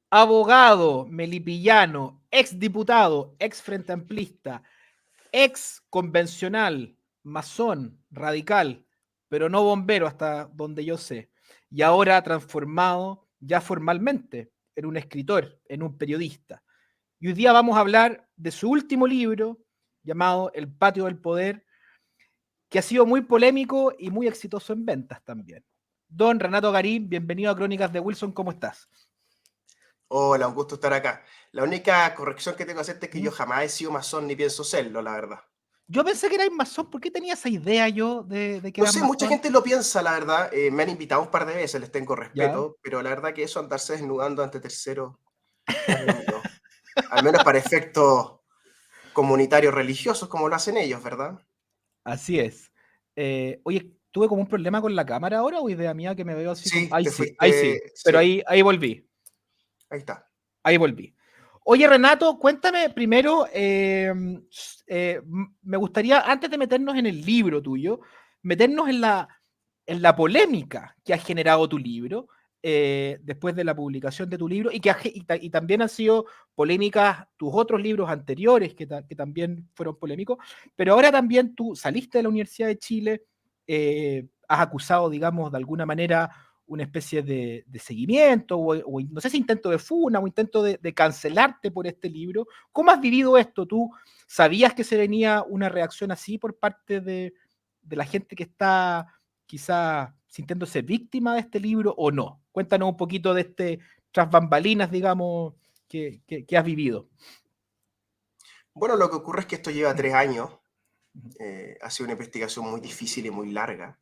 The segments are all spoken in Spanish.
abogado melipillano, ex diputado, ex frente amplista, ex convencional, masón, radical, pero no bombero hasta donde yo sé, y ahora transformado ya formalmente en un escritor, en un periodista. Y hoy día vamos a hablar de su último libro, llamado El Patio del Poder, que ha sido muy polémico y muy exitoso en ventas también. Don Renato Garín, bienvenido a Crónicas de Wilson, ¿cómo estás? Hola, un gusto estar acá. La única corrección que tengo que hacerte es que ¿Mm? yo jamás he sido masón ni pienso serlo, la verdad. Yo pensé que erais masón, ¿por qué tenía esa idea yo de que No eras sé, mucha masón? gente lo piensa, la verdad. Me han invitado un par de veces, les tengo ¿Ya? respeto, pero la verdad que eso andarse desnudando ante terceros no es lo mío. Al menos para efectos comunitarios religiosos, como lo hacen ellos, ¿verdad? Así es. Oye, tuve como un problema con la cámara ahora o idea mía que me veo así como. Sí, Ahí te sí, ahí fuiste, sí. Pero sí, ahí volví. ahí está. Ahí volví. Oye, Renato, cuéntame primero. Me gustaría, antes de meternos en el libro tuyo, meternos en la polémica que ha generado tu libro. Después de la publicación de tu libro y y también han sido polémicas tus otros libros anteriores que también fueron polémicos, pero ahora también tú saliste de la Universidad de Chile, has acusado, digamos, de alguna manera una especie de seguimiento o no sé si intento de funa o intento de cancelarte por este libro. ¿Cómo has vivido esto? ¿Tú sabías que se venía una reacción así por parte de la gente que está quizá sintiéndose víctima de este libro o no? Cuéntanos un poquito de este tras bambalinas, digamos, que has vivido. Bueno, lo que ocurre es que esto lleva 3 años. Ha sido una investigación muy difícil y muy larga.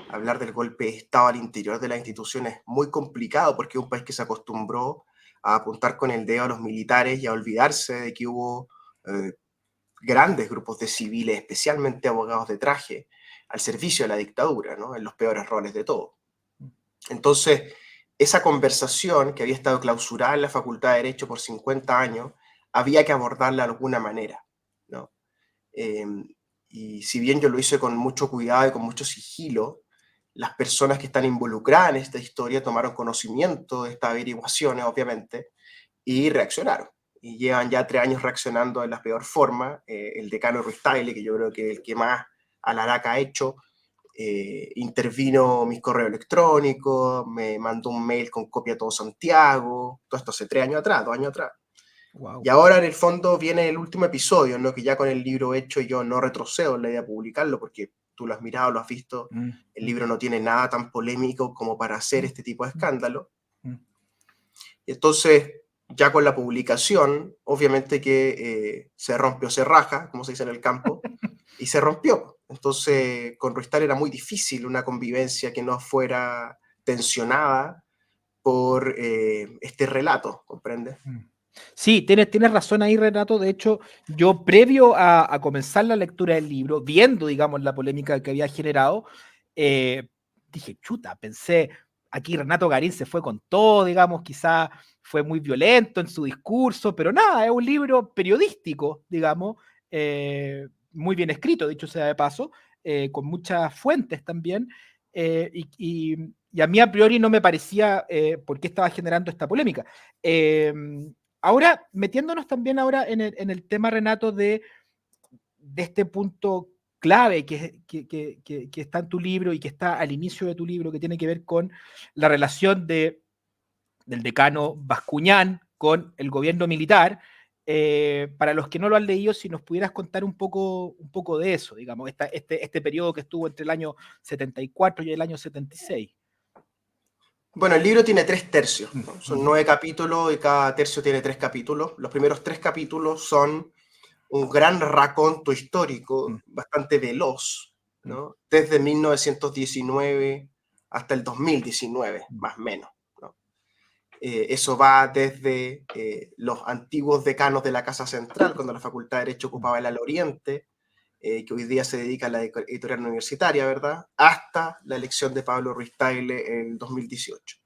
Hablar del golpe de Estado al interior de las instituciones es muy complicado porque es un país que se acostumbró a apuntar con el dedo a los militares y a olvidarse de que hubo eh, grandes grupos de civiles, especialmente abogados de traje, al servicio de la dictadura, ¿no? En los peores roles de todo. Entonces, esa conversación que había estado clausurada en la Facultad de Derecho por 50 años, había que abordarla de alguna manera, ¿no? Eh, y si bien yo lo hice con mucho cuidado y con mucho sigilo, las personas que están involucradas en esta historia tomaron conocimiento de estas averiguaciones, obviamente, y reaccionaron. Y llevan ya 3 años reaccionando de la peor forma. El decano Ruiz Tagle, que yo creo que es el que más alaraca ha hecho, intervino mis correos electrónicos, me mandó un mail con copia a todo Santiago, todo esto hace 3 años atrás, 2 años atrás. Y Wow. ahora en el fondo viene el último episodio, ¿no? Que ya con el libro hecho yo no retrocedo en la idea de publicarlo, porque tú lo has mirado, lo has visto, Mm, el mm, libro no tiene nada tan polémico como para hacer mm, este tipo de mm, escándalo. mm. Y entonces, ya con la publicación, obviamente que se rompió, se raja, como se dice en el campo, y se rompió. Entonces, con Ruistal era muy difícil una convivencia que no fuera tensionada por este relato, ¿comprende? Mm. Sí, tienes razón ahí, Renato. De hecho, yo previo a comenzar la lectura del libro, viendo, digamos, la polémica que había generado, eh, dije, chuta, pensé, aquí Renato Garín se fue con todo, digamos, quizá fue muy violento en su discurso, pero nada, es un libro periodístico, digamos, muy bien escrito, dicho sea de paso, con muchas fuentes también, y a mí a priori no me parecía por qué estaba generando esta polémica. Eh, Ahora, metiéndonos también ahora en el tema, Renato, de este punto clave que está en tu libro y que está al inicio de tu libro, que tiene que ver con la relación del decano Bascuñán con el gobierno militar. Para los que no lo han leído, si nos pudieras contar un poco de eso, digamos, este periodo que estuvo entre el año 74 y el año 76. Bueno, el libro tiene 3 tercios, Mm, ¿no? Son ujú, 9 capítulos y cada tercio tiene 3 capítulos. Los primeros 3 capítulos son un gran raconto mm, histórico, bastante veloz, mm, ¿no? Desde 1919 hasta el 2019, mm, más o menos, ¿no? Eso va desde los antiguos decanos de la Casa Central, cuando la Facultad de Derecho mm. ocupaba el Ala Oriente, que hoy día se dedica a la editorial universitaria, ¿verdad? Hasta la elección de Pablo Ruiz Tagle en 2018.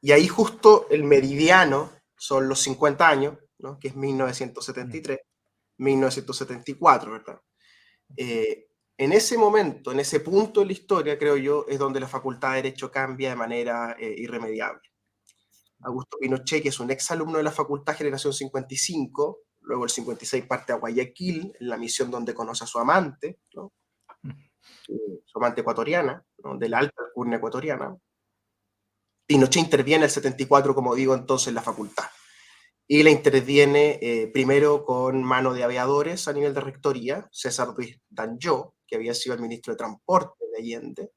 Y ahí justo el meridiano son los 50 años, ¿no? Que es 1973, 1974, ¿verdad? En ese momento, en ese punto de la historia, creo yo, es donde la Facultad de Derecho cambia de manera irremediable. Augusto Pinochet, que es un exalumno de la Facultad Generación 55, luego el 56 parte a Guayaquil, en la misión donde conoce a su amante, ¿no? Su amante ecuatoriana, ¿no? De la alta alcurnia ecuatoriana. Pinochet interviene el 74, como digo, entonces en la facultad. Y la interviene primero con mano de aviadores a nivel de rectoría, César Ruiz Danjó, que había sido el ministro de Transporte de Allende,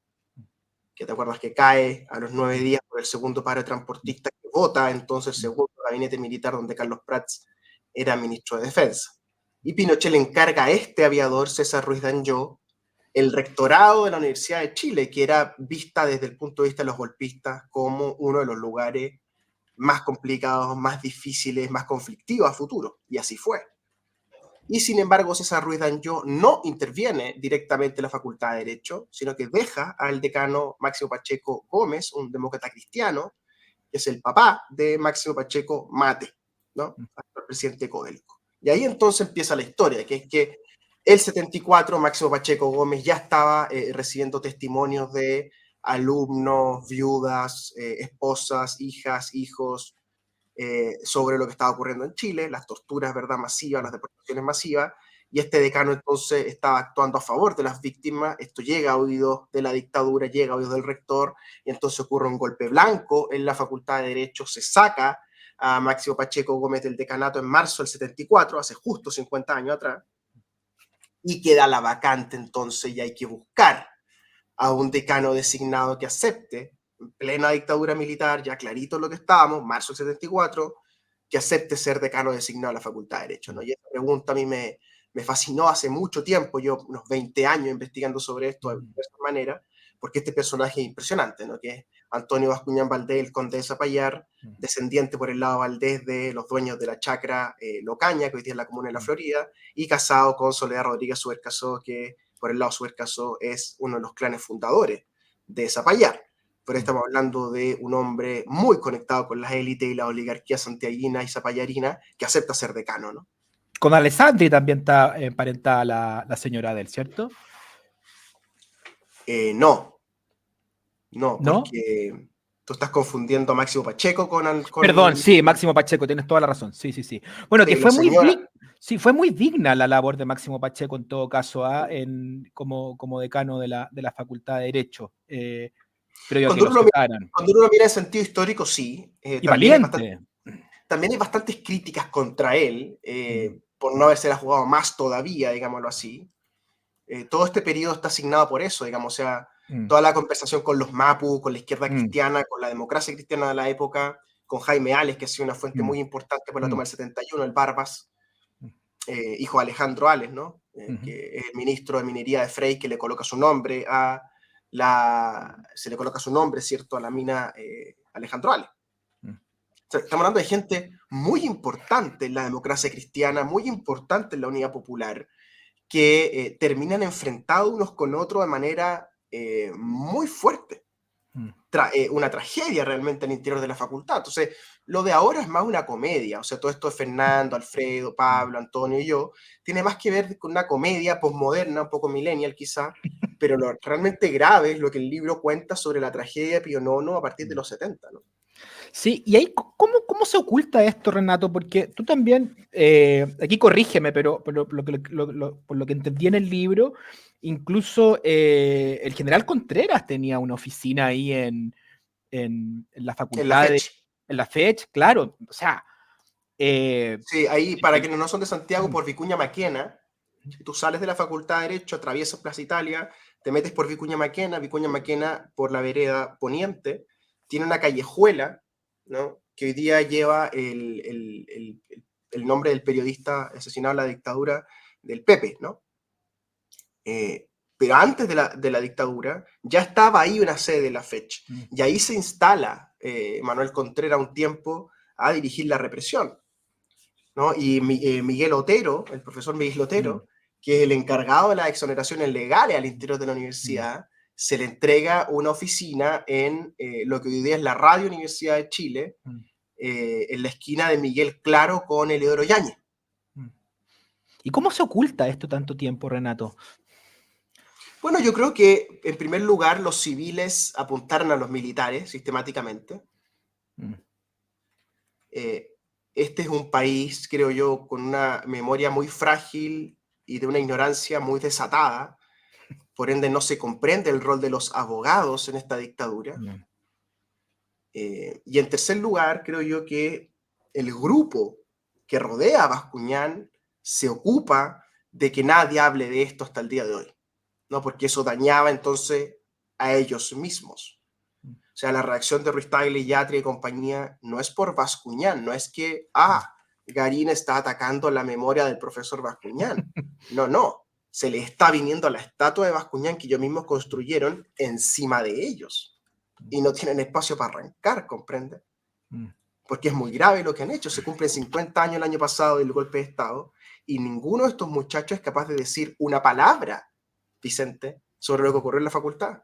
que te acuerdas que cae a los 9 días por el segundo paro de transportistas que vota entonces el segundo gabinete militar donde Carlos Prats era ministro de Defensa. Y Pinochet le encarga a este aviador, César Ruiz Danjó, el rectorado de la Universidad de Chile, que era vista desde el punto de vista de los golpistas como uno de los lugares más complicados, más difíciles, más conflictivos a futuro. Y así fue. Y sin embargo, César Ruiz Danjó no interviene directamente en la Facultad de Derecho, sino que deja al decano Máximo Pacheco Gómez, un demócrata cristiano, que es el papá de Máximo Pacheco Mate, ¿no? Actual presidente de Codelco. Y ahí entonces empieza la historia, que es que el 74, Máximo Pacheco Gómez ya estaba recibiendo testimonios de alumnos, viudas, esposas, hijas, hijos, sobre lo que estaba ocurriendo en Chile, las torturas, ¿verdad?, masivas, las deportaciones masivas, y este decano entonces estaba actuando a favor de las víctimas. Esto llega a oídos de la dictadura, llega a oídos del rector, y entonces ocurre un golpe blanco en la Facultad de Derecho, se saca a Máximo Pacheco Gómez del decanato en marzo del 74, hace justo 50 años atrás, y queda la vacante entonces, y hay que buscar a un decano designado que acepte, en plena dictadura militar, ya clarito lo que estábamos, marzo del 74, que acepte ser decano designado a la Facultad de Derecho, ¿no? Y esa pregunta a mí me fascinó hace mucho tiempo, yo unos 20 años investigando sobre esto de esa manera, porque este personaje es impresionante, ¿no? Que es Antonio Bascuñán Valdés, el conde de Zapallar, descendiente por el lado Valdés de los dueños de la chacra Locaña, que hoy día es la comuna de la Florida, y casado con Soledad Rodríguez Subercasó, que por el lado Subercasó es uno de los clanes fundadores de Zapallar. Pero estamos hablando de un hombre muy conectado con las élites y la oligarquía santiaguina y zapallarina que acepta ser decano, ¿no? Con Alessandri también está emparentada la señora de él, ¿cierto? No, ¿No? porque tú estás confundiendo a Máximo Pacheco con Perdón, sí, Máximo Pacheco, tienes toda la razón. Sí, sí, sí. Bueno, que la señora. Sí, fue muy digna la labor de Máximo Pacheco en todo caso, como decano de la Facultad de Derecho. Previo a que Cuando lo uno, sacaran. cuando uno lo mira en sentido histórico, sí. Y valiente. También hay bastantes críticas contra él, por no haberse la jugado más todavía, digámoslo así. Todo este periodo está asignado por eso, digamos, o sea, toda la conversación con los Mapu, con la izquierda cristiana, con la democracia cristiana de la época, con Jaime Ales, que ha sido una fuente muy importante por la toma del 71, el Barbas, hijo de Alejandro Ales, ¿no? Que es el ministro de Minería de Frey, que le coloca su nombre se le coloca su nombre, ¿cierto?, a la mina Alejandro Ales. O sea, estamos hablando de gente muy importante en la democracia cristiana, muy importante en la unidad popular, que terminan enfrentados unos con otros de manera muy fuerte. Una tragedia realmente al interior de la facultad. Entonces, lo de ahora es más una comedia. O sea, todo esto de Fernando, Alfredo, Pablo, Antonio y yo, tiene más que ver con una comedia postmoderna, un poco millennial quizá, pero lo realmente grave es lo que el libro cuenta sobre la tragedia de Pío IX a partir de los 70, ¿no? Sí, y ahí, ¿cómo se oculta esto, Renato? Porque tú también, aquí corrígeme, pero por lo que entendí en el libro, incluso el general Contreras tenía una oficina ahí en la En la facultad fecha. en la FECH, claro, o sea... Sí, ahí, para quienes no son de Santiago, por Vicuña Maquena, si tú sales de la Facultad de Derecho, atraviesas Plaza Italia, te metes por Vicuña Maquena por la vereda poniente, tiene una callejuela, ¿no?, que hoy día lleva el nombre del periodista asesinado en la dictadura del Pepe, ¿no? Pero antes de la dictadura ya estaba ahí una sede de la FECH, y ahí se instala Manuel Contreras un tiempo a dirigir la represión, ¿no? Y Miguel Otero, el profesor Miguel Otero, que es el encargado de las exoneraciones legales al interior de la universidad, se le entrega una oficina en lo que hoy día es la Radio Universidad de Chile, en la esquina de Miguel Claro con Eleodoro Yáñez. ¿Y cómo se oculta esto tanto tiempo, Renato? Bueno, yo creo que, en primer lugar, los civiles apuntaron a los militares sistemáticamente. este es un país, creo yo, con una memoria muy frágil y de una ignorancia muy desatada. Por ende, no se comprende el rol de los abogados en esta dictadura. Mm. Y en tercer lugar, creo yo que el grupo que rodea a Bascuñán se ocupa de que nadie hable de esto hasta el día de hoy, ¿no? Porque eso dañaba entonces a ellos mismos. O sea, la reacción de Ruiz Tagle, Yatria y compañía no es por Bascuñán, no es que, Garín está atacando la memoria del profesor Bascuñán. No, no. Se le está viniendo la estatua de Bascuñán que ellos mismos construyeron encima de ellos. Y no tienen espacio para arrancar, ¿comprende? Porque es muy grave lo que han hecho. Se cumplen 50 años el año pasado del golpe de Estado y ninguno de estos muchachos es capaz de decir una palabra, Vicente, sobre lo que ocurrió en la facultad.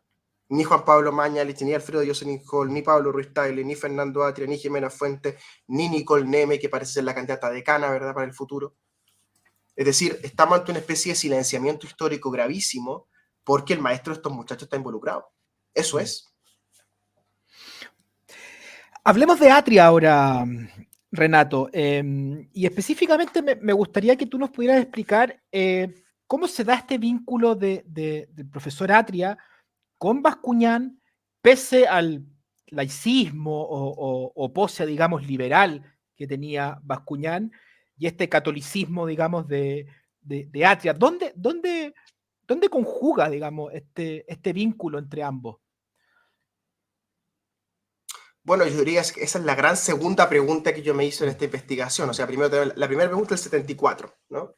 Ni Juan Pablo Mañalich, ni Alfredo Jocelyn Hall, ni Pablo Ruiz Tagle, ni Fernando Atria, ni Jimena Fuentes, ni Nicole Neme, que parece ser la candidata decana, ¿verdad?, para el futuro. Es decir, estamos ante una especie de silenciamiento histórico gravísimo porque el maestro de estos muchachos está involucrado. Eso es. Hablemos de Atria ahora, Renato, y específicamente me gustaría que tú nos pudieras explicar cómo se da este vínculo del profesor Atria con Bascuñán, pese al laicismo o pose, digamos, liberal que tenía Bascuñán y este catolicismo, digamos, de Atria. ¿Dónde conjuga, digamos, este vínculo entre ambos? Bueno, yo diría que esa es la gran segunda pregunta que yo me hice en esta investigación. O sea, primero la primera pregunta es el 74, ¿no?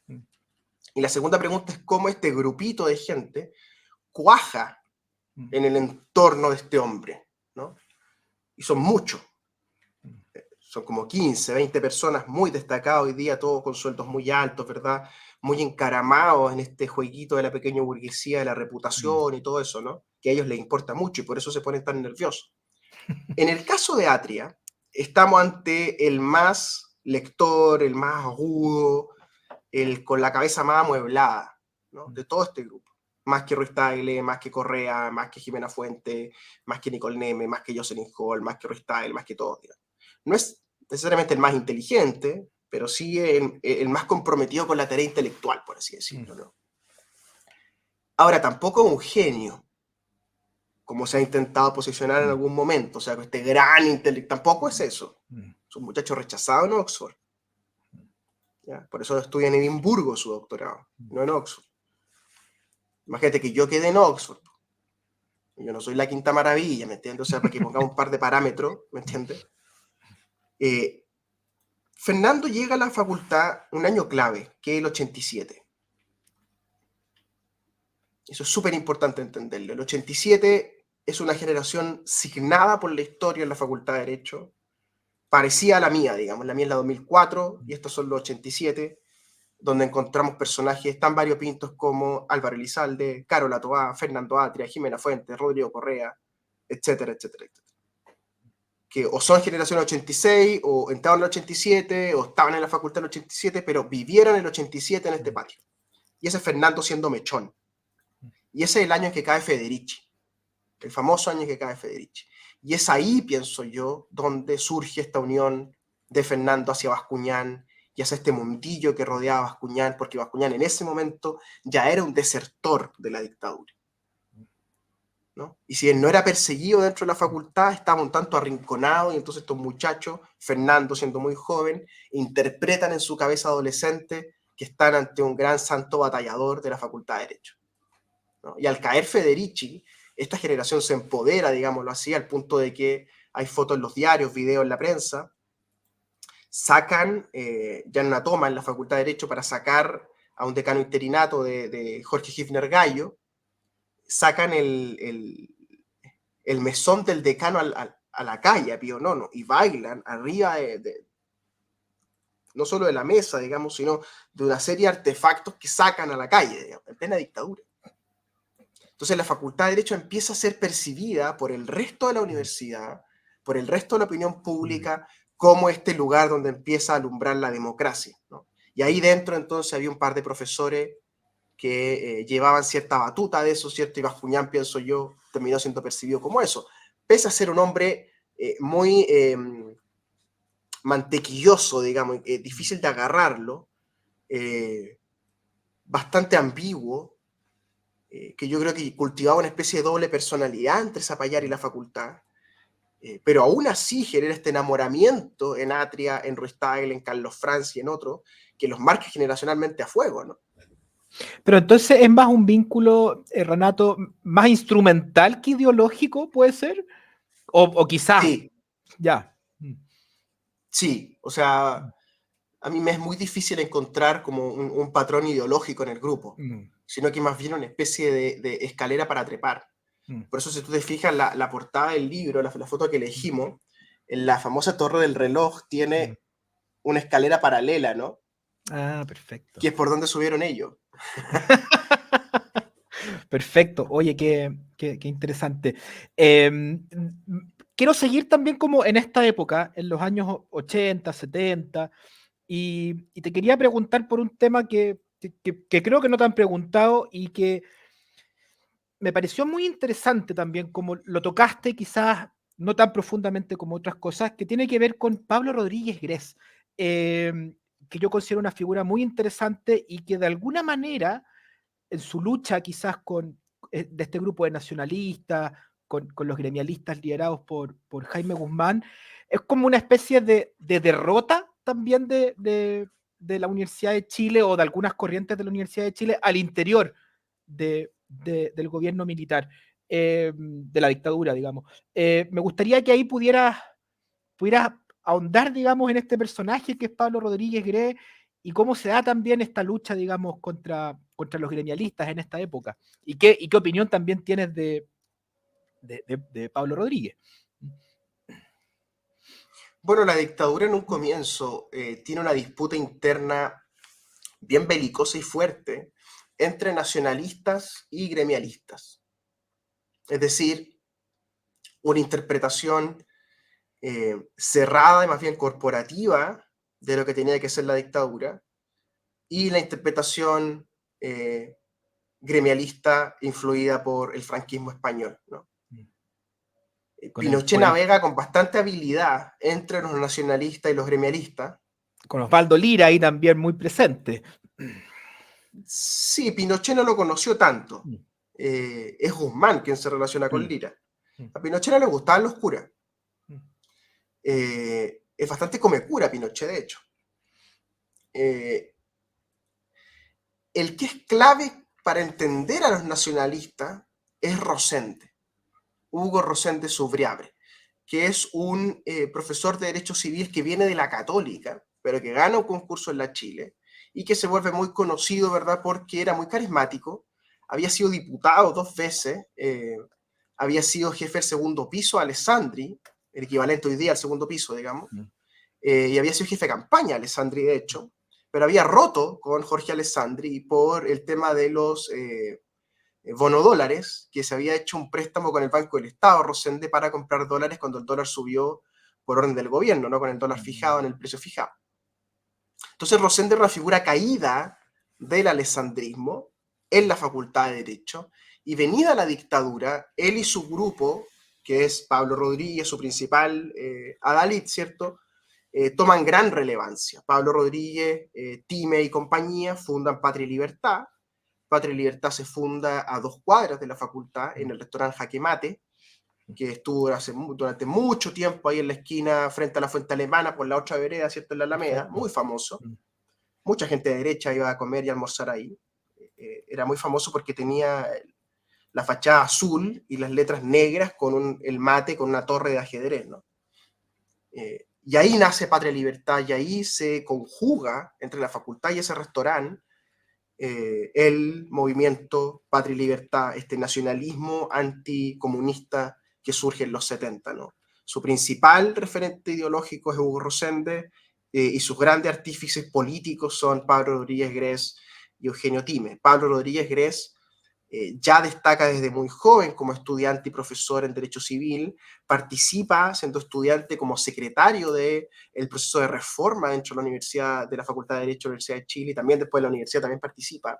Y la segunda pregunta es cómo este grupito de gente cuaja en el entorno de este hombre, ¿no? Y son muchos. Son como 15, 20 personas muy destacadas hoy día, todos con sueldos muy altos, ¿verdad? Muy encaramados en este jueguito de la pequeña burguesía, de la reputación y todo eso, ¿no? Que a ellos les importa mucho y por eso se ponen tan nerviosos. En el caso de Atria, estamos ante el más lector, el más agudo, el con la cabeza más amueblada, ¿no?, de todo este grupo. Más que Ruiz Tagle, más que Correa, más que Jimena Fuente, más que Nicole Neme, más que Jocelyn Hall, más que Ruiz Tagle, más que todos. Digamos. No es necesariamente el más inteligente, pero sí el más comprometido con la tarea intelectual, por así decirlo, ¿no? Ahora, tampoco es un genio, como se ha intentado posicionar en algún momento, o sea, este gran intelecto, tampoco es eso. Es un muchacho rechazado en Oxford. ¿Ya? Por eso estudia en Edimburgo su doctorado, no en Oxford. Imagínate que yo quedé en Oxford. Yo no soy la quinta maravilla, ¿me entiendes? O sea, para que pongamos un par de parámetros, ¿me entiendes? Fernando llega a la facultad un año clave, que es el 87. Eso es súper importante entenderlo. El 87 es una generación signada por la historia en la Facultad de Derecho, parecida a la mía, digamos. La mía es la 2004 y estos son los 87, donde encontramos personajes tan variopintos como Álvaro Elizalde, Carola Toá, Fernando Atria, Jimena Fuentes, Rodrigo Correa, etcétera, etcétera, etcétera. Que o son generación 86, o entraron en el 87, o estaban en la facultad en el 87, pero vivieron el 87 en este patio. Y ese es Fernando siendo mechón. Y ese es el año en que cae Federici, el famoso año en que cae Federici. Y es ahí, pienso yo, donde surge esta unión de Fernando hacia Bascuñán y hacia este mundillo que rodeaba a Bascuñán, porque Bascuñán en ese momento ya era un desertor de la dictadura, ¿no? Y si él no era perseguido dentro de la facultad, estaba un tanto arrinconado, y entonces estos muchachos, Fernando siendo muy joven, interpretan en su cabeza adolescente que están ante un gran santo batallador de la Facultad de Derecho, ¿no? Y al caer Federici, esta generación se empodera, digámoslo así, al punto de que hay fotos en los diarios, videos en la prensa, sacan, ya en una toma en la Facultad de Derecho para sacar a un decano interinato de Jorge Gifner Gallo, sacan el mesón del decano a la calle, a Pío Nono, y bailan arriba no solo de la mesa, digamos, sino de una serie de artefactos que sacan a la calle, digamos, en plena dictadura. Entonces la Facultad de Derecho empieza a ser percibida por el resto de la universidad, por el resto de la opinión pública, como este lugar donde empieza a alumbrar la democracia, ¿no? Y ahí dentro entonces había un par de profesores que llevaban cierta batuta de eso, ¿cierto? Y Bascuñán, pienso yo, terminó siendo percibido como eso. Pese a ser un hombre muy mantequilloso, digamos, difícil de agarrarlo, bastante ambiguo, que yo creo que cultivaba una especie de doble personalidad entre Zapallar y la facultad, pero aún así genera este enamoramiento en Atria, en Ruysdael, en Carlos Franz y en otros, que los marca generacionalmente a fuego, ¿no? Pero entonces es más un vínculo, Renato, más instrumental que ideológico, ¿puede ser? O quizás, Sí, ya. sí, o sea, a mí me es muy difícil encontrar como un patrón ideológico en el grupo, Mm, sino que más bien una especie de escalera para trepar. mm, Por eso si tú te fijas, la portada del libro, la foto que mm, elegimos, en la famosa torre del reloj mm. tiene una escalera paralela, ¿no? Ah, perfecto. Que es por donde subieron ellos. Perfecto. Oye, qué interesante. Quiero seguir también como en esta época, en los años 80, 70, y te quería preguntar por un tema que creo que no te han preguntado y que me pareció muy interesante también, como lo tocaste quizás no tan profundamente como otras cosas, que tiene que ver con Pablo Rodríguez Grez, que yo considero una figura muy interesante y que de alguna manera en su lucha quizás de este grupo de nacionalistas, con los gremialistas liderados por Jaime Guzmán, es como una especie de derrota también de la Universidad de Chile o de algunas corrientes de la Universidad de Chile al interior del gobierno militar, de la dictadura, digamos. Me gustaría que ahí pudieras ahondar, digamos, en este personaje que es Pablo Rodríguez Grez y cómo se da también esta lucha, digamos, contra los gremialistas en esta época. ¿Y qué opinión también tienes de Pablo Rodríguez? Bueno, la dictadura en un comienzo tiene una disputa interna bien belicosa y fuerte entre nacionalistas y gremialistas. Es decir, una interpretación cerrada y más bien corporativa de lo que tenía que ser la dictadura y la interpretación eh, gremialista influida por el franquismo español, ¿no? Con, el, Pinochet con, el, navega con bastante habilidad entre los nacionalistas y los gremialistas. con Osvaldo Lira ahí también muy presente. Sí, Pinochet no lo conoció tanto. Es Guzmán quien se relaciona con Lira. A Pinochet no le gustaban los curas. Es bastante comecura Pinochet, de hecho. Eh, el que es clave para entender a los nacionalistas es Rosende, Hugo Rosende Subriabre, que es un profesor de Derecho Civil que viene de la Católica, pero que gana un concurso en la Chile y que se vuelve muy conocido, ¿verdad? Porque era muy carismático, había sido diputado 2 veces, había sido jefe del segundo piso, Alessandri, el equivalente hoy día al segundo piso, digamos, y había sido jefe de campaña, Alessandri, de hecho, pero había roto con Jorge Alessandri por el tema de los bonodólares, que se había hecho un préstamo con el Banco del Estado, Rosende, para comprar dólares cuando el dólar subió por orden del gobierno, no con el dólar fijado en el precio fijado. Entonces Rosende era una figura caída del alessandrismo en la Facultad de Derecho, y venida la dictadura, él y su grupo, que es Pablo Rodríguez, su principal adalid, ¿cierto?, toman gran relevancia. Pablo Rodríguez, Time y compañía fundan Patria y Libertad. Patria y Libertad se funda a 2 cuadras de la facultad, en el restaurante Jaque Mate, que estuvo durante mucho tiempo ahí en la esquina frente a la Fuente Alemana, por la otra vereda, ¿cierto?, en la Alameda, Perfecto. muy famoso. Mucha gente de derecha iba a comer y almorzar ahí. Era muy famoso porque tenía la fachada azul y las letras negras con el mate, con una torre de ajedrez, ¿no? Y ahí nace Patria y Libertad, y ahí se conjuga entre la facultad y ese restaurante el movimiento Patria y Libertad, este nacionalismo anticomunista que surge en los 70, ¿no? Su principal referente ideológico es Hugo Rosende, y sus grandes artífices políticos son Pablo Rodríguez Grez y Eugenio Time. Pablo Rodríguez Grez ya destaca desde muy joven como estudiante y profesor en Derecho Civil, participa siendo estudiante como secretario del proceso de reforma dentro de la Universidad, de la Facultad de Derecho de la Universidad de Chile, y también después de la universidad también participa.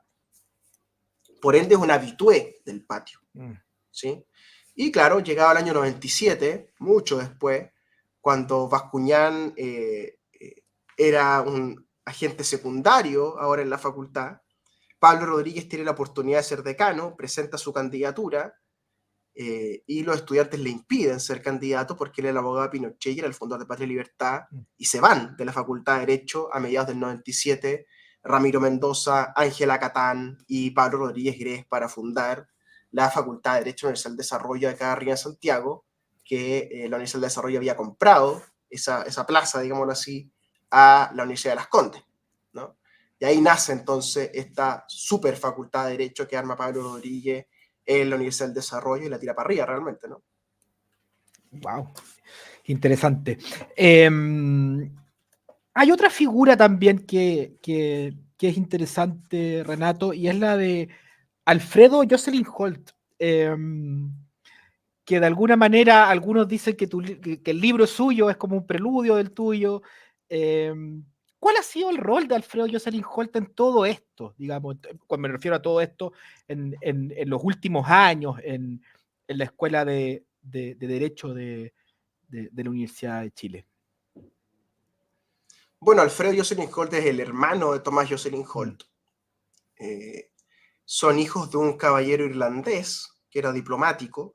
Por ende es un habitué del patio, ¿sí? Y claro, llegado al año 97, mucho después, cuando Bascuñán era un agente secundario ahora en la facultad. Pablo Rodríguez tiene la oportunidad de ser decano, presenta su candidatura y los estudiantes le impiden ser candidato porque él es el abogado de Pinochet y era el fundador de Patria y Libertad, y se van de la Facultad de Derecho a mediados del 97, Ramiro Mendoza, Ángela Catán y Pablo Rodríguez Grez para fundar la Facultad de Derecho Universidad del Desarrollo de acá arriba en Santiago, que la Universidad del Desarrollo había comprado esa plaza, digámoslo así, a la Universidad de Las Condes, ¿no? Y ahí nace entonces esta super facultad de Derecho que arma Pablo Rodríguez en la Universidad del Desarrollo y la tira para arriba realmente, ¿no? Wow, interesante. Hay otra figura también que es interesante, Renato, y es la de Alfredo Jocelyn Holt, que de alguna manera algunos dicen que el libro es suyo, es como un preludio del tuyo. ¿Cuál ha sido el rol de Alfredo Jocelyn Holt en todo esto? Digamos, cuando me refiero a todo esto, en los últimos años, en la Escuela de Derecho de la Universidad de Chile. Bueno, Alfredo Jocelyn Holt es el hermano de Tomás Jocelyn Holt. Son hijos de un caballero irlandés que era diplomático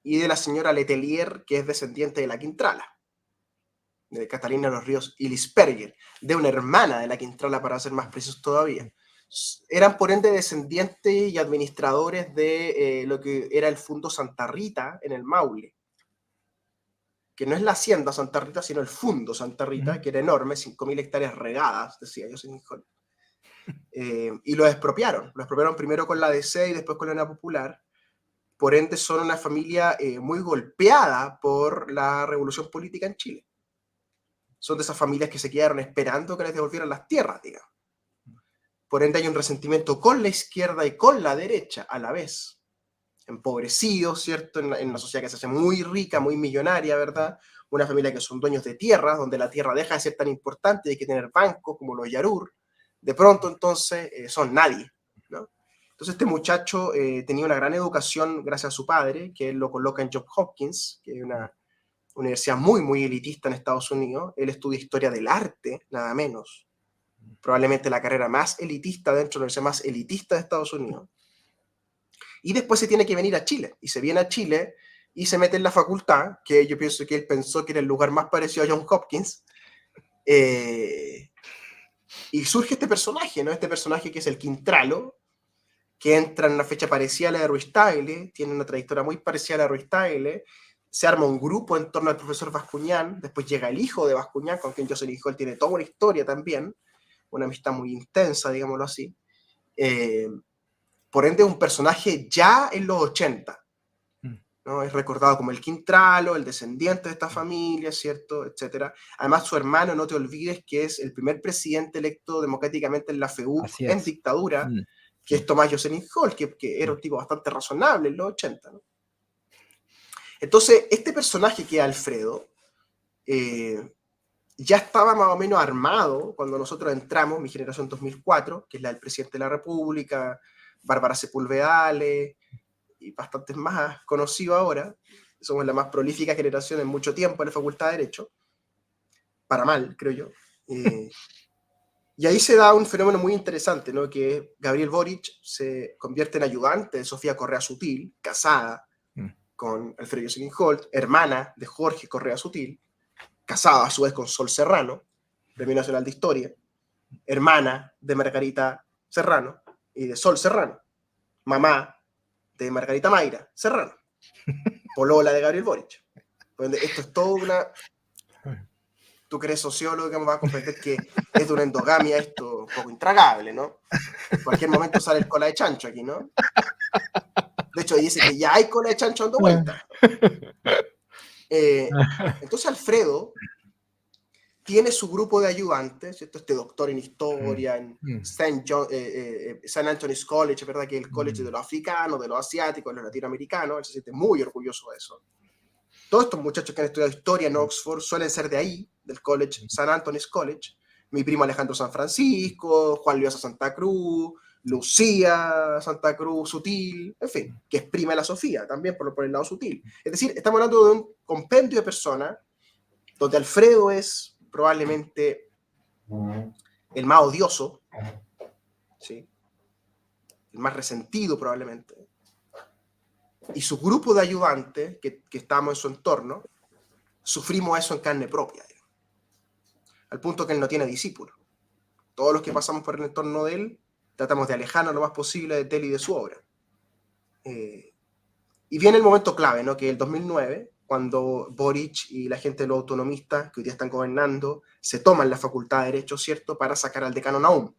y de la señora Letelier, que es descendiente de la Quintrala, de Catalina de los Ríos y Lisperger, de una hermana de la Quintrala, para ser más precisos todavía. Eran por ende descendientes y administradores de lo que era el Fundo Santa Rita en el Maule, que no es la hacienda Santa Rita, sino el Fundo Santa Rita, que era enorme, 5.000 hectáreas regadas, decía Jocelyn Holt. Y lo expropiaron primero con la DC y después con la Unión Popular. Por ende son una familia muy golpeada por la revolución política en Chile. Son de esas familias que se quedaron esperando que les devolvieran las tierras, digamos. Por ende hay un resentimiento con la izquierda y con la derecha a la vez. Empobrecidos, ¿cierto? En una sociedad que se hace muy rica, muy millonaria, ¿verdad? Una familia que son dueños de tierras, donde la tierra deja de ser tan importante y hay que tener bancos como los Yarur. De pronto, entonces, son nadie, ¿no? Entonces, este muchacho tenía una gran educación gracias a su padre, que él lo coloca en Johns Hopkins, que es una universidad muy, muy elitista en Estados Unidos. Él estudia historia del arte, nada menos. Probablemente la carrera más elitista dentro de la universidad más elitista de Estados Unidos. Y después se tiene que venir a Chile. Y se viene a Chile y se mete en la facultad, que yo pienso que él pensó que era el lugar más parecido a Johns Hopkins. Y surge este personaje, ¿no? Este personaje que es el Quintralo, que entra en una fecha parecida a la de Ruiz-Tagle, tiene una trayectoria muy parecida a la de Ruiz-Tagle, se arma un grupo en torno al profesor Bascuñán, después llega el hijo de Bascuñán, con quien Jocelyn Holt tiene toda una historia también, una amistad muy intensa, digámoslo así. Por ende, un personaje ya en los 80, ¿no? Es recordado como el Quintralo, el descendiente de esta familia, ¿cierto? Etcétera. Además, su hermano, no te olvides, que es el primer presidente electo democráticamente en la FEUC en dictadura, que es Tomás Jocelyn Holt, que era un tipo bastante razonable en los 80, ¿no? Entonces, este personaje que es Alfredo, ya estaba más o menos armado cuando nosotros entramos, mi generación 2004, que es la del presidente de la República, Bárbara Sepúlveda y bastantes más conocidos ahora. Somos la más prolífica generación en mucho tiempo en la Facultad de Derecho, para mal, creo yo. Y ahí se da un fenómeno muy interesante, ¿no? Que Gabriel Boric se convierte en ayudante de Sofía Correa Sutil, casada con Alfredo Jocelyn Holt, hermana de Jorge Correa Sutil, casada a su vez con Sol Serrano, Premio Nacional de Historia, hermana de Margarita Serrano y de Sol Serrano, mamá de Margarita Mayra Serrano, polola de Gabriel Boric. Esto es todo una... Tú que eres sociólogo, que vas a comprender que es de una endogamia esto un poco intragable, ¿no? En cualquier momento sale el cola de chancho aquí, ¿no? De hecho, dice que ya hay cola de chancho dando vuelta. Entonces Alfredo tiene su grupo de ayudantes, ¿cierto? Este doctor en historia, en St. Anthony's College, ¿verdad? Que es el college de los africanos, de los asiáticos, de los latinoamericanos. Él se siente muy orgulloso de eso. Todos estos muchachos que han estudiado historia en Oxford suelen ser de ahí, del college, St. Anthony's College. Mi primo Alejandro San Francisco, Juan Luis Santa Cruz, Lucía Santa Cruz Sutil, en fin, que es prima de la Sofía, también por el lado sutil. Es decir, estamos hablando de un compendio de personas donde Alfredo es probablemente el más odioso, ¿sí? El más resentido probablemente, y su grupo de ayudantes que estamos en su entorno, sufrimos eso en carne propia, digamos, al punto que él no tiene discípulos. Todos los que pasamos por el entorno de él tratamos de alejarnos lo más posible de él y de su obra. Y viene el momento clave, ¿no? Que el 2009, cuando Boric y la gente de los autonomistas, que hoy día están gobernando, se toman la Facultad de Derecho, ¿cierto?, para sacar al decano Nahum.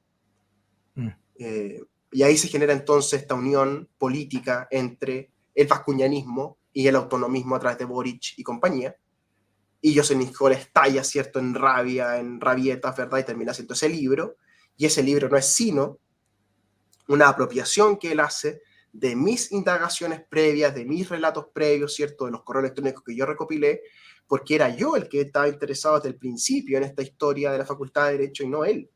Y ahí se genera entonces esta unión política entre el vascuñanismo y el autonomismo a través de Boric y compañía. Y Jocelyn Hall estalla, ¿cierto?, en rabia, en rabietas, ¿verdad? Y termina haciendo ese libro. Y ese libro no es sino una apropiación que él hace de mis indagaciones previas, de mis relatos previos, ¿cierto?, de los correos electrónicos que yo recopilé, porque era yo el que estaba interesado desde el principio en esta historia de la Facultad de Derecho y no él.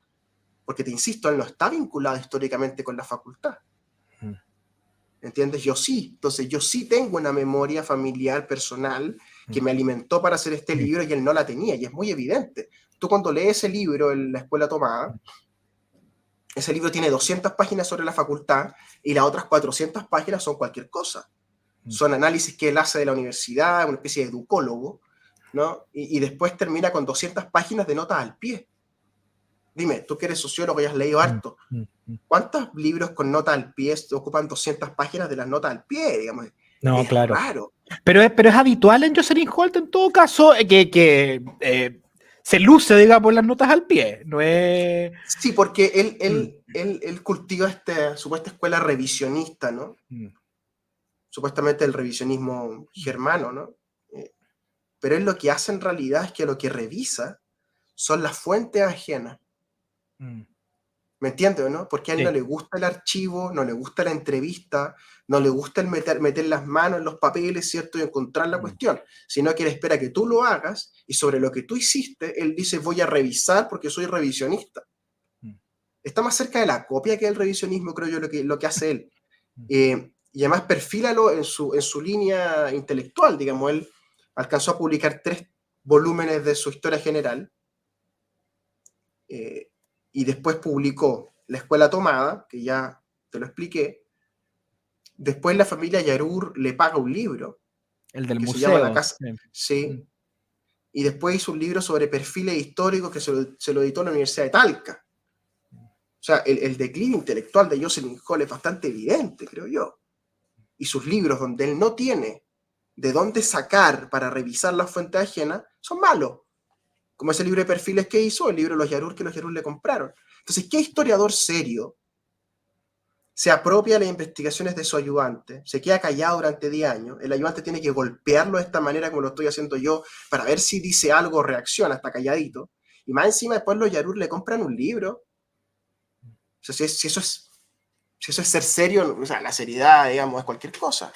Porque, te insisto, él no está vinculado históricamente con la facultad. ¿Entiendes? Yo sí. Entonces, yo sí tengo una memoria familiar, personal, que me alimentó para hacer este libro y él no la tenía. Y es muy evidente. Tú cuando lees ese libro en La Escuela Tomada, ese libro tiene 200 páginas sobre la facultad y las otras 400 páginas son cualquier cosa. Son análisis que él hace de la universidad, una especie de educólogo, ¿no? Y después termina con 200 páginas de notas al pie. Dime, tú que eres sociólogo y has leído harto, ¿cuántos libros con notas al pie ocupan 200 páginas de las notas al pie? Digamos, No, es claro. raro. Pero es habitual en Jocelyn Holt, en todo caso, que se luce, digamos, las notas al pie. No es... Sí, porque él cultiva esta supuesta escuela revisionista, ¿no? Supuestamente el revisionismo germano, ¿no? Pero él lo que hace en realidad es que lo que revisa son las fuentes ajenas. ¿Me entiendes, no? Porque a él Sí. no le gusta el archivo, no le gusta la entrevista, no le gusta el meter las manos en los papeles, ¿cierto? Y encontrar la cuestión, sino que él espera que tú lo hagas y sobre lo que tú hiciste, él dice, voy a revisar porque soy revisionista. Está más cerca de la copia que del revisionismo, creo yo, lo que hace él. Y además perfílalo en su línea intelectual, digamos, él alcanzó a publicar 3 volúmenes de su historia general, y después publicó La Escuela Tomada, que ya te lo expliqué. Después la familia Yarur le paga un libro. El del que museo. se llama La Casa. Sí. Y después hizo un libro sobre perfiles históricos que se lo editó en la Universidad de Talca. O sea, el declive intelectual de Jocelyn Hall es bastante evidente, creo yo. Y sus libros, donde él no tiene de dónde sacar para revisar las fuentes ajenas, son malos. Como ese libro de perfiles que hizo, el libro de los Yarur que los Yarur le compraron. Entonces, ¿qué historiador serio se apropia de las investigaciones de su ayudante, se queda callado durante 10 años, el ayudante tiene que golpearlo de esta manera como lo estoy haciendo yo para ver si dice algo o reacciona, está calladito, y más encima después los Yarur le compran un libro? O sea, si eso es ser serio, o sea, la seriedad, digamos, es cualquier cosa.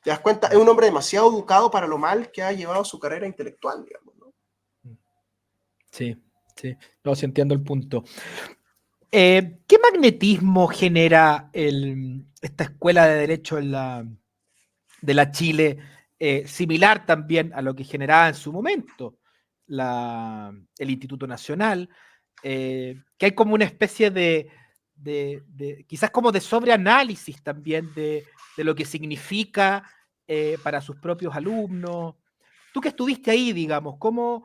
¿Te das cuenta? Es un hombre demasiado educado para lo mal que ha llevado su carrera intelectual, digamos, ¿no? Sí, sí. No, sí entiendo el punto. ¿Qué magnetismo genera esta escuela de Derecho de la Chile, similar también a lo que generaba en su momento el Instituto Nacional? Que hay como una especie de quizás como de sobreanálisis también de lo que significa para sus propios alumnos. Tú que estuviste ahí, digamos, ¿cómo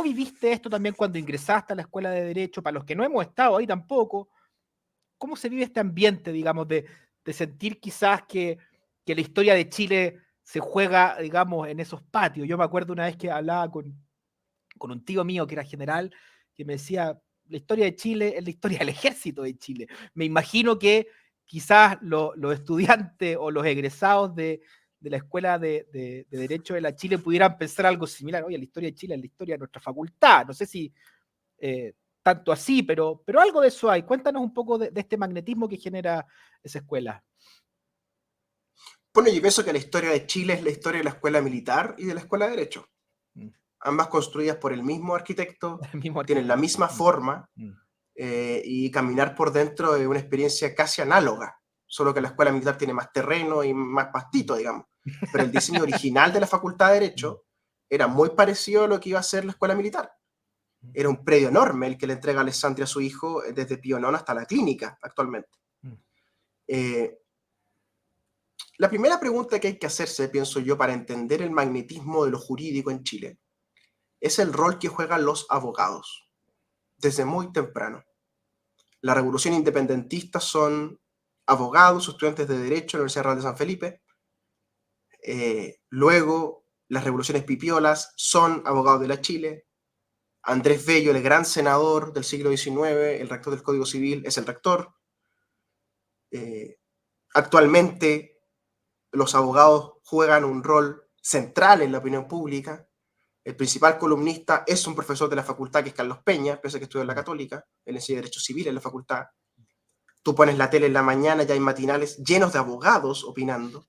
viviste esto también cuando ingresaste a la Escuela de Derecho? Para los que no hemos estado ahí tampoco, ¿cómo se vive este ambiente, digamos, de sentir quizás que la historia de Chile se juega, digamos, en esos patios? Yo me acuerdo una vez que hablaba con un tío mío que era general, que me decía, la historia de Chile es la historia del ejército de Chile. Me imagino que quizás los estudiantes o los egresados de la Escuela de Derecho de la Chile pudieran pensar algo similar. Oye, la historia de Chile es la historia de nuestra facultad. No sé si tanto así, pero algo de eso hay. Cuéntanos un poco de este magnetismo que genera esa escuela. Bueno, yo pienso que la historia de Chile es la historia de la escuela militar y de la escuela de Derecho. Ambas construidas por el mismo arquitecto, tienen la misma forma, y caminar por dentro de una experiencia casi análoga, solo que la escuela militar tiene más terreno y más pastito, digamos. Pero el diseño original de la Facultad de Derecho era muy parecido a lo que iba a ser la escuela militar. Era un predio enorme el que le entrega Alessandria a su hijo desde Pío IX hasta la clínica actualmente. La primera pregunta que hay que hacerse, pienso yo, para entender el magnetismo de lo jurídico en Chile, es el rol que juegan los abogados, desde muy temprano. La revolución independentista son abogados, estudiantes de Derecho en la Universidad Real de San Felipe. Luego, las revoluciones pipiolas son abogados de la Chile. Andrés Bello, el gran senador del siglo XIX, el rector del Código Civil, es el rector. Actualmente, los abogados juegan un rol central en la opinión pública. El principal columnista es un profesor de la facultad, que es Carlos Peña, pese a que estudia en la Católica. Él enseña Derecho Civil en la facultad. Tú pones la tele en la mañana, ya hay matinales llenos de abogados opinando.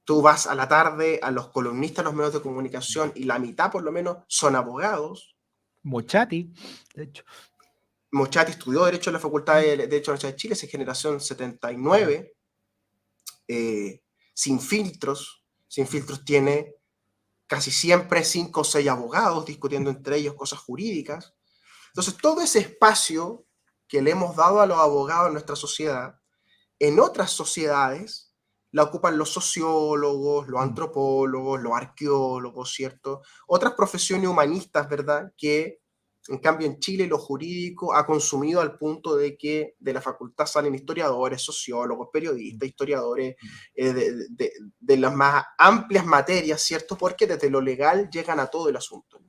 Tú vas a la tarde a los columnistas, a los medios de comunicación, y la mitad, por lo menos, son abogados. Mochati, de hecho. Mochati estudió Derecho en la Facultad de Derecho de la Universidad de Chile, es generación 79. Sin filtros. Sin filtros tiene casi siempre 5 o 6 abogados discutiendo entre ellos cosas jurídicas. Entonces, todo ese espacio que le hemos dado a los abogados en nuestra sociedad, en otras sociedades la ocupan los sociólogos, los antropólogos, los arqueólogos, ¿cierto? Otras profesiones humanistas, ¿verdad? Que, en cambio, en Chile lo jurídico ha consumido al punto de que de la facultad salen historiadores, sociólogos, periodistas, historiadores, de las más amplias materias, ¿cierto? Porque desde lo legal llegan a todo el asunto.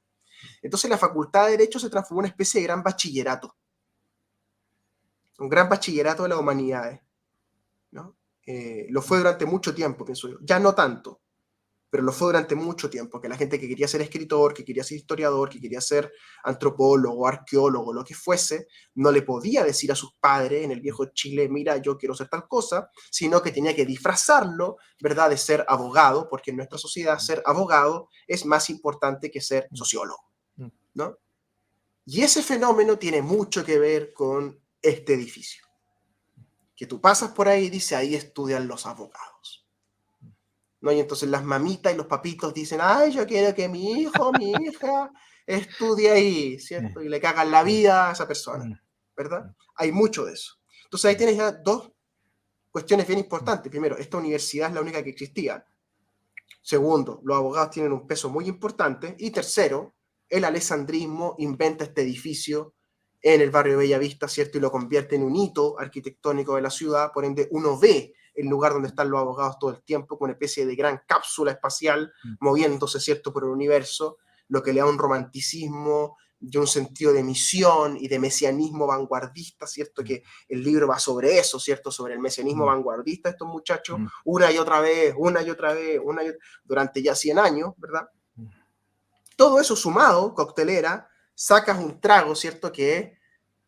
Entonces la Facultad de Derecho se transformó en una especie de gran bachillerato. Un gran bachillerato de las humanidades, ¿no? Lo fue durante mucho tiempo, pienso yo. Ya no tanto, pero lo fue durante mucho tiempo, que la gente que quería ser escritor, que quería ser historiador, que quería ser antropólogo, arqueólogo, lo que fuese, no le podía decir a sus padres en el viejo Chile, mira, yo quiero ser tal cosa, sino que tenía que disfrazarlo, ¿verdad?, de ser abogado, porque en nuestra sociedad ser abogado es más importante que ser sociólogo, ¿no? Y ese fenómeno tiene mucho que ver con este edificio. Que tú pasas por ahí y dices, ahí estudian los abogados, ¿no? Y entonces las mamitas y los papitos dicen, ay, yo quiero que mi hijo, mi hija estudie ahí, ¿cierto? Y le cagan la vida a esa persona, ¿verdad? Hay mucho de eso. Entonces ahí tienes ya dos cuestiones bien importantes. Primero, esta universidad es la única que existía. Segundo, los abogados tienen un peso muy importante. Y tercero, el alessandrismo inventa este edificio en el barrio de Bellavista, ¿cierto? Y lo convierte en un hito arquitectónico de la ciudad. Por ende, uno ve el lugar donde están los abogados todo el tiempo, con una especie de gran cápsula espacial moviéndose, ¿cierto?, por el universo, lo que le da un romanticismo y un sentido de misión y de mesianismo vanguardista, ¿cierto? Que el libro va sobre eso, ¿cierto? Sobre el mesianismo vanguardista de estos muchachos, una y otra vez, durante ya 100 años, ¿verdad? Todo eso sumado, coctelera, sacas un trago, ¿cierto?, que es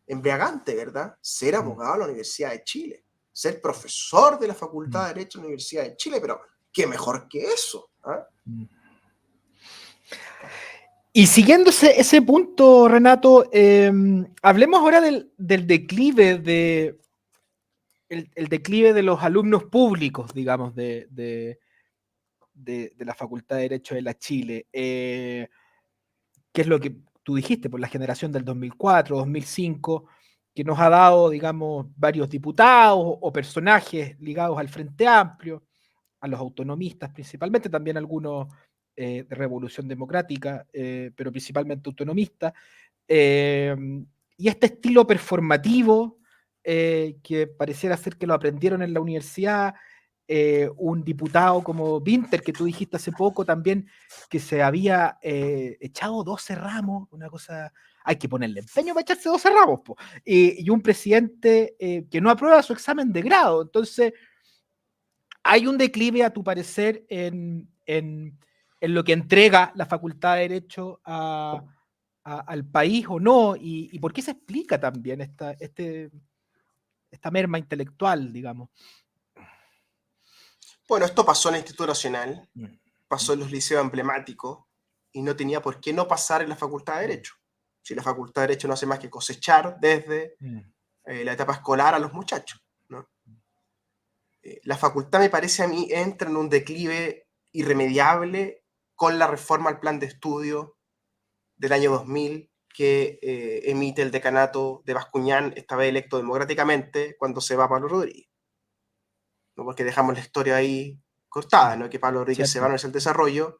embriagante, ¿verdad? Ser abogado de la Universidad de Chile, ser profesor de la Facultad de Derecho de la Universidad de Chile, pero qué mejor que eso, ¿eh? Y siguiendo ese punto, Renato, hablemos ahora del declive el declive de los alumnos públicos, digamos, de la Facultad de Derecho de la Chile. ¿Qué es lo que tú dijiste? Por la generación del 2004, 2005, que nos ha dado, digamos, varios diputados o personajes ligados al Frente Amplio, a los autonomistas principalmente, también algunos de Revolución Democrática, pero principalmente autonomistas, y este estilo performativo que pareciera ser que lo aprendieron en la universidad, un diputado como Winter, que tú dijiste hace poco también, que se había echado 12 ramos, una cosa, hay que ponerle empeño para echarse 12 ramos, po. Y un presidente que no aprueba su examen de grado. Entonces, hay un declive, a tu parecer, en lo que entrega la Facultad de Derecho al país o no, y por qué se explica también esta merma intelectual, digamos. Bueno, esto pasó en el Instituto Nacional, pasó en los liceos emblemáticos, y no tenía por qué no pasar en la Facultad de Derecho. Si la Facultad de Derecho no hace más que cosechar desde la etapa escolar a los muchachos, ¿no? La facultad, me parece a mí, entra en un declive irremediable con la reforma al plan de estudio del año 2000 que emite el decanato de Bascuñán, esta vez electo democráticamente, cuando se va Pablo Rodríguez, ¿no? Porque dejamos la historia ahí cortada, ¿no? Que Pablo Rodríguez se va a la Universidad del Desarrollo,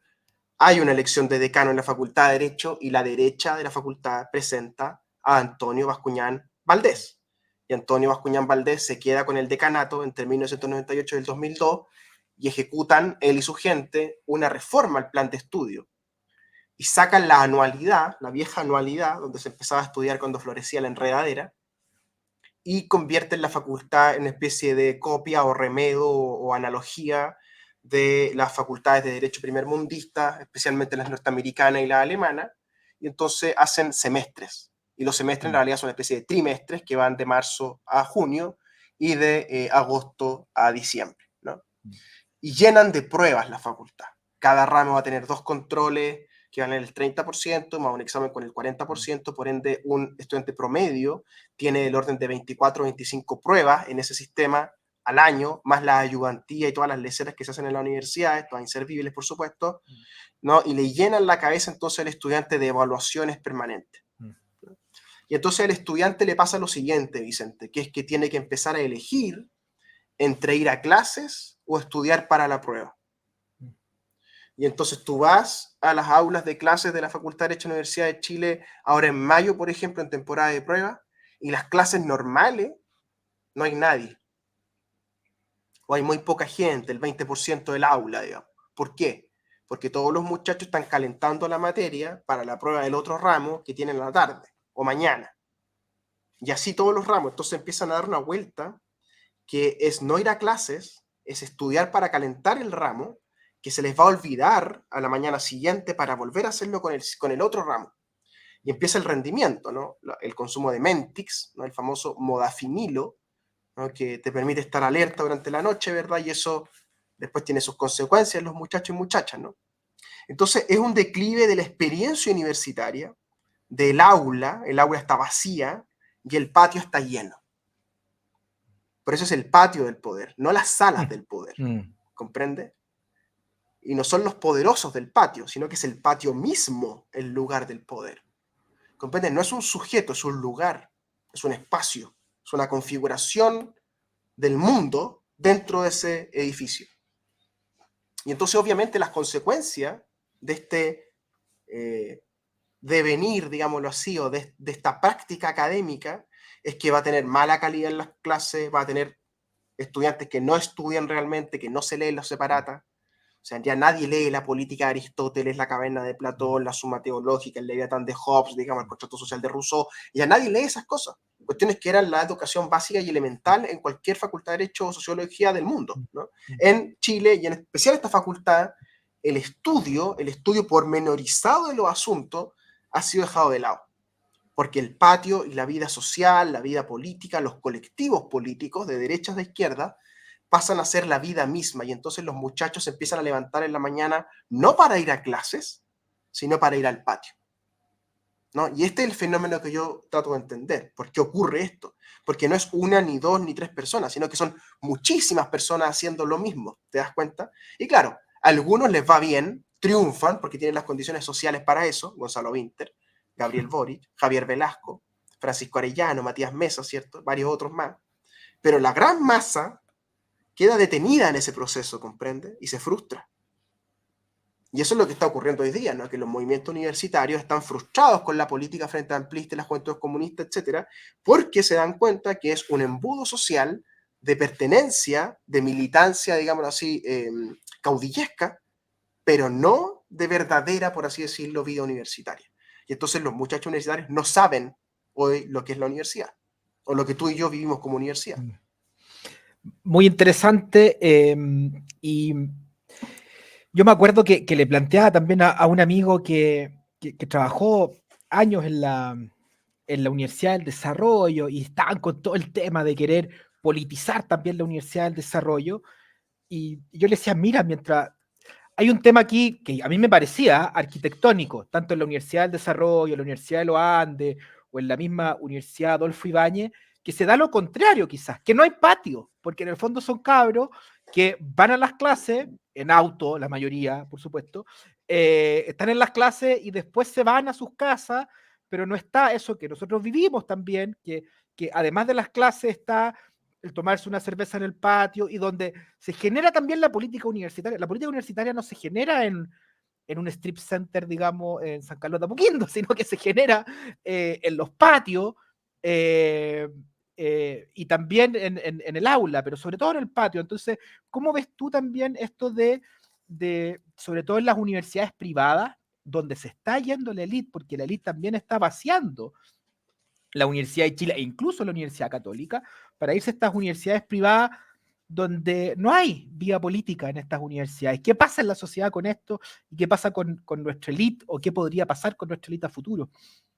hay una elección de decano en la Facultad de Derecho y la derecha de la facultad presenta a Antonio Bascuñán Valdés. Y Antonio Bascuñán Valdés se queda con el decanato entre 1998 y el 2002 y ejecutan, él y su gente, una reforma al plan de estudio. Y sacan la anualidad, la vieja anualidad, donde se empezaba a estudiar cuando florecía la enredadera, y convierten la facultad en una especie de copia o remedo o analogía de las facultades de derecho primermundista, especialmente las norteamericanas y las alemanas, y entonces hacen semestres. Y los semestres en realidad son una especie de trimestres que van de marzo a junio y de agosto a diciembre, ¿no? Y llenan de pruebas la facultad. Cada ramo va a tener 2 controles que van en el 30%, más un examen con el 40%, por ende un estudiante promedio tiene el orden de 24 o 25 pruebas en ese sistema al año, más la ayudantía y todas las leceras que se hacen en la universidad, todas inservibles por supuesto, ¿no? Y le llenan la cabeza entonces al estudiante de evaluaciones permanentes. Y entonces al estudiante le pasa lo siguiente, Vicente, que es que tiene que empezar a elegir entre ir a clases o estudiar para la prueba. Y entonces tú vas a las aulas de clases de la Facultad de Derecho de la Universidad de Chile, ahora en mayo, por ejemplo, en temporada de prueba, y las clases normales no hay nadie. O hay muy poca gente, el 20% del aula, digamos. ¿Por qué? Porque todos los muchachos están calentando la materia para la prueba del otro ramo que tienen a la tarde o mañana. Y así todos los ramos. Entonces empiezan a dar una vuelta que es no ir a clases, es estudiar para calentar el ramo, que se les va a olvidar a la mañana siguiente para volver a hacerlo con el otro ramo. Y empieza el rendimiento, ¿no? El consumo de Mentix, ¿no? El famoso modafinilo, ¿no? Que te permite estar alerta durante la noche, ¿verdad? Y eso después tiene sus consecuencias en los muchachos y muchachas, ¿no? Entonces es un declive de la experiencia universitaria, del aula, el aula está vacía y el patio está lleno. Por eso es el patio del poder, no las salas del poder. ¿Comprende? Y no son los poderosos del patio, sino que es el patio mismo el lugar del poder. ¿Comprende? No es un sujeto, es un lugar, es un espacio, es una configuración del mundo dentro de ese edificio. Y entonces, obviamente, las consecuencias de este devenir, digámoslo así, o de esta práctica académica, es que va a tener mala calidad en las clases, va a tener estudiantes que no estudian realmente, que no se leen los separatas. O sea, ya nadie lee la política de Aristóteles, la caverna de Platón, la suma teológica, el Leviatán de Hobbes, digamos, el contrato social de Rousseau. Ya nadie lee esas cosas. Cuestiones que eran la educación básica y elemental en cualquier facultad de Derecho o Sociología del mundo, ¿no? En Chile, y en especial esta facultad, el estudio pormenorizado de los asuntos ha sido dejado de lado. Porque el patio y la vida social, la vida política, los colectivos políticos de derechas de izquierda, pasan a ser la vida misma y entonces los muchachos se empiezan a levantar en la mañana no para ir a clases, sino para ir al patio, ¿no? Y este es el fenómeno que yo trato de entender. ¿Por qué ocurre esto? Porque no es una, ni dos, ni tres personas, sino que son muchísimas personas haciendo lo mismo, ¿te das cuenta? Y claro, a algunos les va bien, triunfan porque tienen las condiciones sociales para eso, Gonzalo Winter, Gabriel Boric, Javier Velasco, Francisco Arellano, Matías Mesa, ¿cierto? Varios otros más. Pero la gran masa queda detenida en ese proceso, ¿comprende? Y se frustra. Y eso es lo que está ocurriendo hoy día, ¿no? Que los movimientos universitarios están frustrados con la política frente amplista, las juventudes comunistas, etcétera, porque se dan cuenta que es un embudo social de pertenencia, de militancia, digámoslo así, caudillesca, pero no de verdadera, por así decirlo, vida universitaria. Y entonces los muchachos universitarios no saben hoy lo que es la universidad, o lo que tú y yo vivimos como universidad. Muy interesante, y yo me acuerdo que le planteaba también a un amigo que trabajó años en la Universidad del Desarrollo y estaban con todo el tema de querer politizar también la Universidad del Desarrollo, y yo le decía, mira, mientras hay un tema aquí que a mí me parecía arquitectónico, tanto en la Universidad del Desarrollo, en la Universidad de los Andes o en la misma Universidad Adolfo Ibáñez, que se da lo contrario quizás, que no hay patio, porque en el fondo son cabros que van a las clases, en auto, la mayoría, por supuesto, están en las clases y después se van a sus casas, pero no está eso que nosotros vivimos también, que además de las clases está el tomarse una cerveza en el patio y donde se genera también la política universitaria. La política universitaria no se genera en un strip center, digamos, en San Carlos de Apoquindo, sino que se genera en los patios eh, y también en el aula, pero sobre todo en el patio. Entonces, ¿cómo ves tú también esto sobre todo en las universidades privadas, donde se está yendo la élite, porque la élite también está vaciando la Universidad de Chile e incluso la Universidad Católica, para irse a estas universidades privadas donde no hay vía política en estas universidades? ¿Qué pasa en la sociedad con esto? ¿Y qué pasa con nuestra élite? ¿O qué podría pasar con nuestra élite a futuro,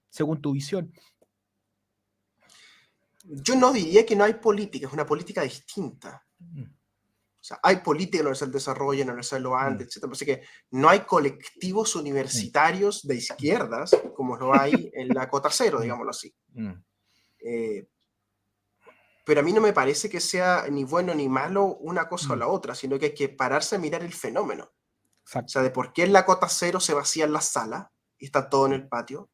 según tu visión? Yo no diría que no hay política, es una política distinta. Mm. O sea, hay política en la Universidad del Desarrollo, en la Universidad de los Mm. Andes, etc. Así que no hay colectivos universitarios de izquierdas como lo hay en la Cota Cero, digámoslo así. Pero a mí no me parece que sea ni bueno ni malo una cosa o la otra, sino que hay que pararse a mirar el fenómeno. Exacto. O sea, de por qué en la Cota Cero se vacían las salas y está todo en el patio,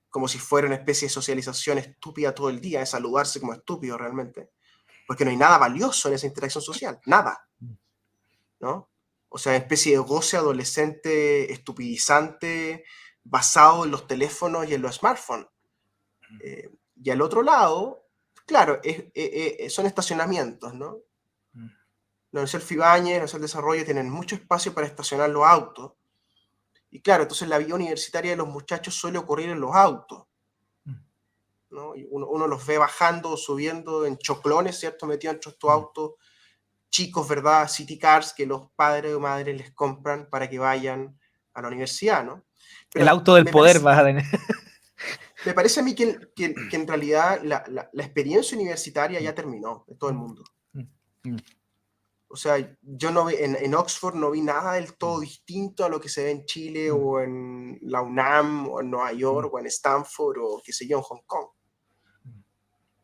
como si fuera una especie de socialización estúpida todo el día, de saludarse como estúpido realmente, porque no hay nada valioso en esa interacción social, nada, ¿no? O sea, especie de goce adolescente estupidizante basado en los teléfonos y en los smartphones. Y al otro lado, claro, son estacionamientos, ¿no? La Universidad del Fibañez, la Universidad del Desarrollo tienen mucho espacio para estacionar los autos. Y claro, entonces la vida universitaria de los muchachos suele ocurrir en los autos, ¿no? Y uno los ve bajando o subiendo en choclones, ¿cierto? Metidos entre estos autos chicos, ¿verdad? City cars que los padres o madres les compran para que vayan a la universidad, ¿no? El Pero auto del poder vas a tener. me parece a mí que en realidad la experiencia universitaria ya terminó en todo el mundo. O sea, yo no en Oxford no vi nada del todo distinto a lo que se ve en Chile o en la UNAM o en Nueva York o en Stanford o qué sé yo, en Hong Kong.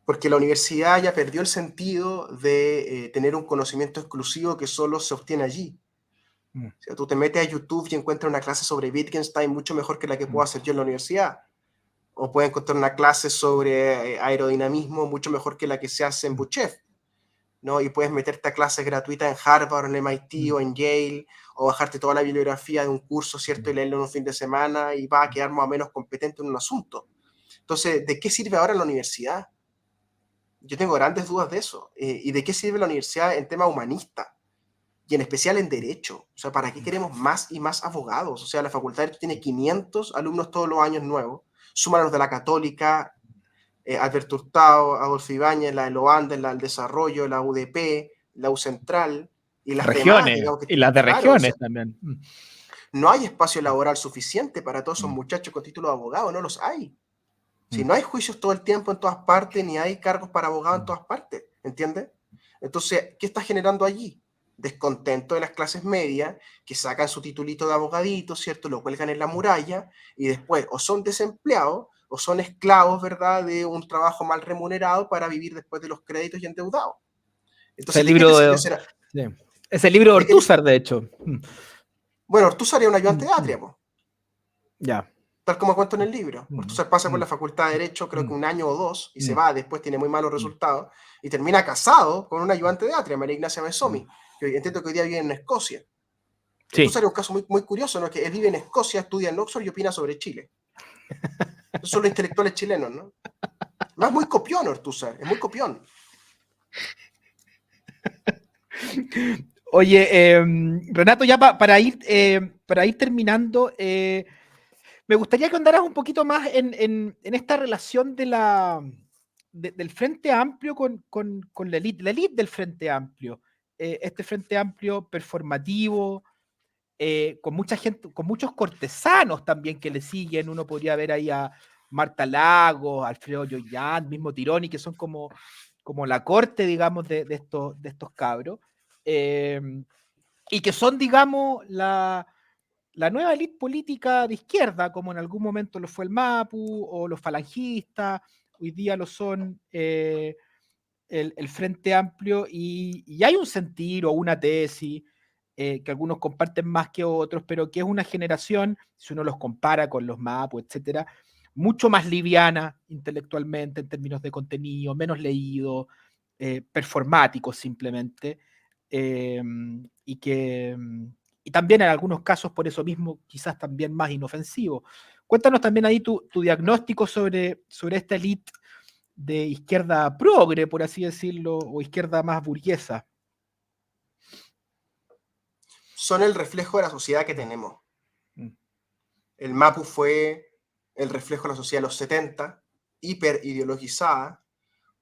Porque la universidad ya perdió el sentido de tener un conocimiento exclusivo que solo se obtiene allí. O sea, tú te metes a YouTube y encuentras una clase sobre Wittgenstein mucho mejor que la que puedo hacer yo en la universidad. O puedes encontrar una clase sobre aerodinamismo mucho mejor que la que se hace en Buchev, ¿no? Y puedes meterte a clases gratuitas en Harvard, en MIT o en Yale, o bajarte toda la bibliografía de un curso, ¿cierto? Y leerlo en un fin de semana y vas a quedar más o menos competente en un asunto. Entonces, ¿de qué sirve ahora la universidad? Yo tengo grandes dudas de eso. ¿Y de qué sirve la universidad en tema humanista? Y en especial en derecho. O sea, ¿para qué queremos más y más abogados? O sea, la facultad de Derecho tiene 500 alumnos todos los años nuevos. Suman a los de la Católica, Alberto Hurtado, Adolfo Ibáñez, la de Loanda, la del Desarrollo, la UDP, la U Central y las demás, Regiones, digamos y que, las de claro, o regiones sea, también. no hay espacio laboral suficiente para todos esos muchachos con título de abogado, no los hay. Si no hay juicios todo el tiempo en todas partes, ni hay cargos para abogados en todas partes, ¿entiendes? Entonces, ¿qué está generando allí? Descontento de las clases medias que sacan su titulito de abogadito, ¿cierto? Lo cuelgan en la muralla y después o son desempleados o son esclavos, ¿verdad? De un trabajo mal remunerado para vivir después de los créditos y endeudados. Ese Entonces, ¿de qué te libro sirve de, ser? sí. Ese libro de ¿De qué te... Ortúzar, de hecho. Bueno, Ortúzar es un ayudante de Atria, pues. Ya. Tal como cuento en el libro. Ortúzar pasa por la Facultad de Derecho, creo que un año o dos, y se va, después tiene muy malos resultados, y termina casado con un ayudante de Atria, María Ignacia Mesomi, que entiendo que hoy día vive en Escocia. Ortúzar Sí. es un caso muy, muy curioso, ¿no? Que él vive en Escocia, estudia en Oxford y opina sobre Chile. Esos son los intelectuales chilenos, ¿no? Más muy copión, Ortúzar, es muy copión. Oye, Renato, ya para ir terminando, me gustaría que andaras un poquito más en esta relación del Frente Amplio con la élite del Frente Amplio. Este Frente Amplio performativo, con mucha gente, con muchos cortesanos también que le siguen. Uno podría ver ahí a Marta Lagos, Alfredo Yoyán, mismo Tironi, que son como la corte, digamos, de estos cabros. Eh, y que son, digamos, la nueva élite política de izquierda, como en algún momento lo fue el MAPU o los falangistas, hoy día lo son el Frente Amplio, y hay un sentir o una tesis que algunos comparten más que otros, pero que es una generación, si uno los compara con los Mapu, etcétera, mucho más liviana intelectualmente en términos de contenido, menos leído, performáticos simplemente, eh, y que y también en algunos casos por eso mismo quizás también más inofensivo. Cuéntanos también ahí tu diagnóstico sobre esta élite de izquierda progre, por así decirlo, o izquierda más burguesa. Son el reflejo de la sociedad que tenemos. Mm. El Mapu fue el reflejo de la sociedad de los 70, hiper ideologizada.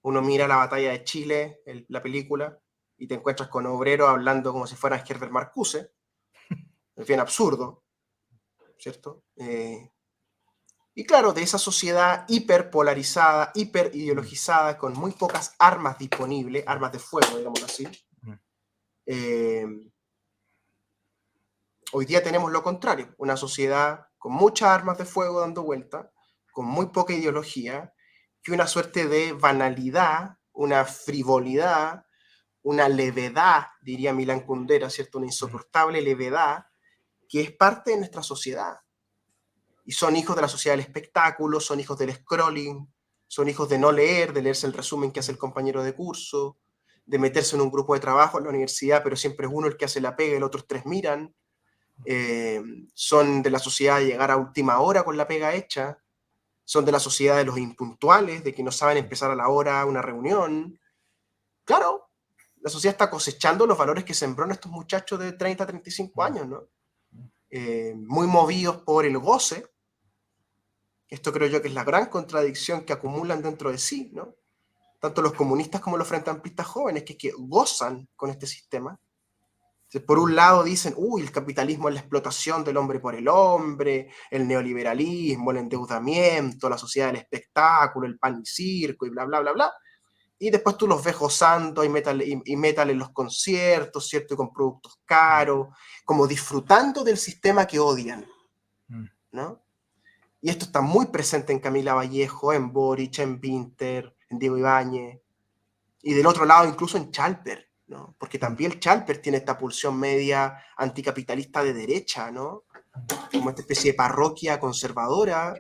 Uno mira la batalla de Chile, la película, y te encuentras con obreros hablando como si fueran Herbert Marcuse. Es bien absurdo, ¿cierto? Y claro, de esa sociedad hiperpolarizada, hiperideologizada, con muy pocas armas disponibles, armas de fuego, digamos así, eh, hoy día tenemos lo contrario, una sociedad con muchas armas de fuego dando vuelta, con muy poca ideología, y una suerte de banalidad, una frivolidad, una levedad, diría Milán Kundera, ¿cierto? Una insoportable levedad, que es parte de nuestra sociedad. Y son hijos de la sociedad del espectáculo, son hijos del scrolling, son hijos de no leer, de leerse el resumen que hace el compañero de curso, de meterse en un grupo de trabajo en la universidad, pero siempre es uno el que hace la pega y los otros tres miran. Son de la sociedad de llegar a última hora con la pega hecha, son de la sociedad de los impuntuales, de que no saben empezar a la hora una reunión. Claro, la sociedad está cosechando los valores que sembró en estos muchachos de 30 a 35 años, ¿no? Muy movidos por el goce. Esto creo yo que es la gran contradicción que acumulan dentro de sí, ¿no? Tanto los comunistas como los frente amplistas jóvenes, que gozan con este sistema. Por un lado dicen, uy, el capitalismo es la explotación del hombre por el hombre, el neoliberalismo, el endeudamiento, la sociedad del espectáculo, el pan y circo y bla, bla, bla, bla. Y después tú los ves gozando y metal en los conciertos, ¿cierto? Y con productos caros, como disfrutando del sistema que odian, ¿no? Y esto está muy presente en Camila Vallejo, en Boric, en Winter, en Diego Ibáñez, y del otro lado incluso en Chalper, ¿no? Porque también Chalper tiene esta pulsión media anticapitalista de derecha, ¿no? Como esta especie de parroquia conservadora,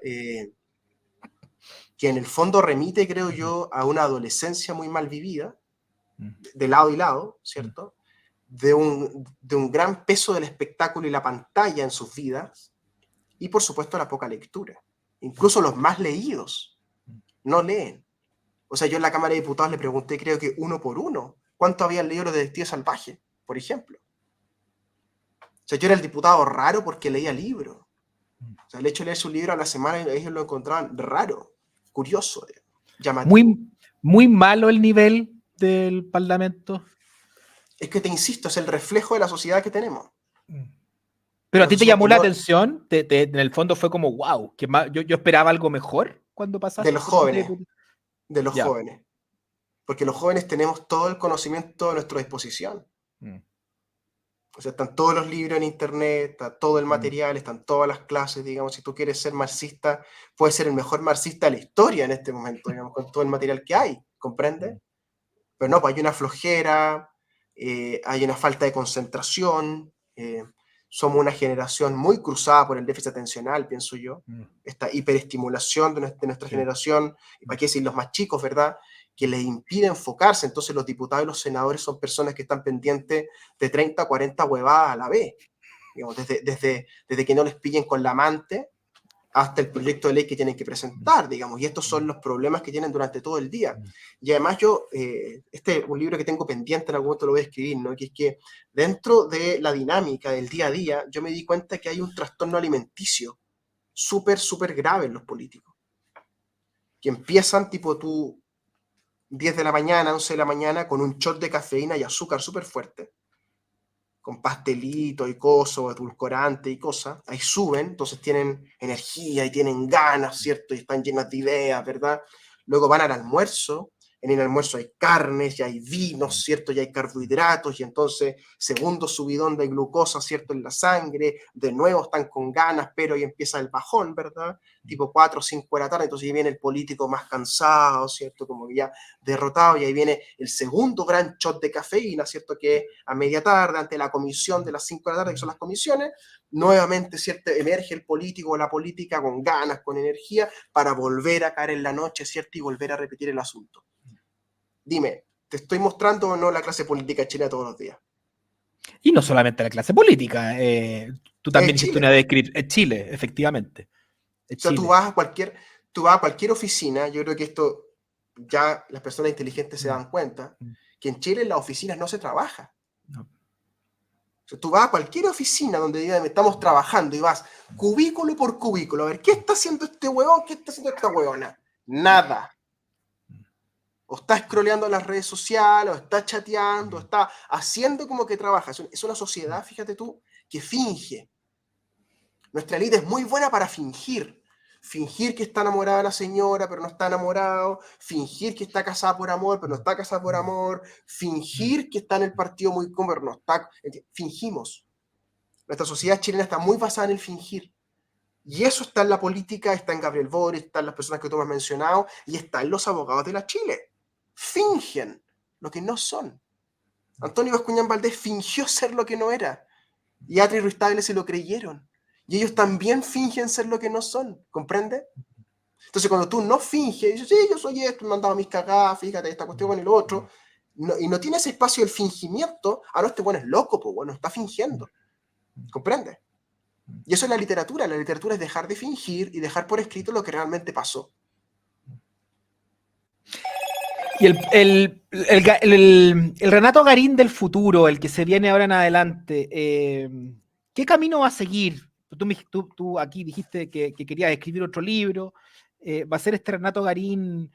que en el fondo remite, creo yo, a una adolescencia muy mal vivida, de lado y lado, ¿cierto? De un gran peso del espectáculo y la pantalla en sus vidas, y por supuesto la poca lectura. Incluso los más leídos no leen. O sea, yo en la Cámara de Diputados le pregunté, creo que uno por uno, ¿cuánto habían leído los Detectives Salvajes, por ejemplo? O sea, yo era el diputado raro porque leía libros. O sea, el hecho de leer su libro a la semana, ellos lo encontraban raro, curioso, llamativo. Muy, muy malo el nivel del Parlamento. Es que te insisto, es el reflejo de la sociedad que tenemos. Pero a Una ti te sociedad llamó que la no, atención, en el fondo fue como, wow, yo esperaba algo mejor cuando de pasaste a los ser jóvenes, diputado. de los Ya. jóvenes. Porque los jóvenes tenemos todo el conocimiento a nuestra disposición. O sea, están todos los libros en internet, está todo el material, están todas las clases, digamos, si tú quieres ser marxista, puedes ser el mejor marxista de la historia en este momento, digamos, con todo el material que hay, ¿comprende? Pero no, pues hay una flojera, hay una falta de concentración, somos una generación muy cruzada por el déficit atencional, pienso yo, esta hiperestimulación de nuestra Sí. generación, y para qué decir los más chicos, ¿verdad?, que les impide enfocarse. Entonces los diputados y los senadores son personas que están pendientes de 30, 40 huevadas a la vez, digamos, desde que no les pillen con la amante hasta el proyecto de ley que tienen que presentar, digamos, y estos son los problemas que tienen durante todo el día. Y además yo, este es un libro que tengo pendiente, en algún momento lo voy a escribir, ¿no? Que es que dentro de la dinámica del día a día, yo me di cuenta que hay un trastorno alimenticio súper, súper grave en los políticos, que empiezan tipo tú 10 de la mañana, 11 de la mañana, con un shot de cafeína y azúcar súper fuerte, con pastelito y cosas, edulcorante y cosas, ahí suben, entonces tienen energía y tienen ganas, ¿cierto? Y están llenas de ideas, ¿verdad? Luego van al almuerzo, en el almuerzo hay carnes, ya hay vinos, ¿cierto? Ya hay carbohidratos, y entonces segundo subidón de glucosa, ¿cierto? En la sangre, de nuevo están con ganas, pero ahí empieza el bajón, ¿verdad? Tipo 4 o 5 de la tarde, entonces ahí viene el político más cansado, ¿cierto? Como ya derrotado, y ahí viene el segundo gran shot de cafeína, ¿cierto? Que a media tarde, ante la comisión de las 5 de la tarde, que son las comisiones, nuevamente, ¿cierto? Emerge el político o la política con ganas, con energía, para volver a caer en la noche, ¿cierto? Y volver a repetir el asunto. Dime, ¿te estoy mostrando o no la clase política chilena todos los días? Y no solamente la clase política, tú Es también hiciste Chile, una pues. descripción. Es Chile, efectivamente. Es O sea, Chile. tú vas a cualquier oficina, yo creo que esto ya las personas inteligentes se Mm, dan cuenta, mm, que en Chile en las oficinas no se trabaja. no. O sea, tú vas a cualquier oficina donde digan estamos trabajando y vas cubículo por cubículo a ver qué está haciendo este huevón, qué está haciendo esta huevona. Nada. O está scrolleando en las redes sociales, o está chateando, o está haciendo como que trabaja. Es una sociedad, fíjate tú, que finge. Nuestra élite es muy buena para fingir. Fingir que está enamorada de la señora, pero no está enamorado. Fingir que está casada por amor, pero no está casada por amor. Fingir que está en el partido muy cómodo, pero no está. Fingimos. Nuestra sociedad chilena está muy basada en el fingir. Y eso está en la política, está en Gabriel Boric, está en las personas que tú me has mencionado, y está en los abogados de la Chile. Fingen lo que no son. Antonio Bascuñán Valdés fingió ser lo que no era. Y Atri y Ruiz Tagle se lo creyeron. Y ellos también fingen ser lo que no son. ¿Comprende? Entonces, cuando tú no finges, dices, sí, yo soy esto, me han dado mis cagadas, fíjate, esta cuestión y lo otro, y no tienes espacio del fingimiento, no, este bueno es loco, pues bueno, está fingiendo. ¿Comprende? Y eso es la literatura. La literatura es dejar de fingir y dejar por escrito lo que realmente pasó. Y el Renato Garín del futuro, el que se viene ahora en adelante, ¿qué camino va a seguir? Tú aquí dijiste que querías escribir otro libro. ¿Va a ser este Renato Garín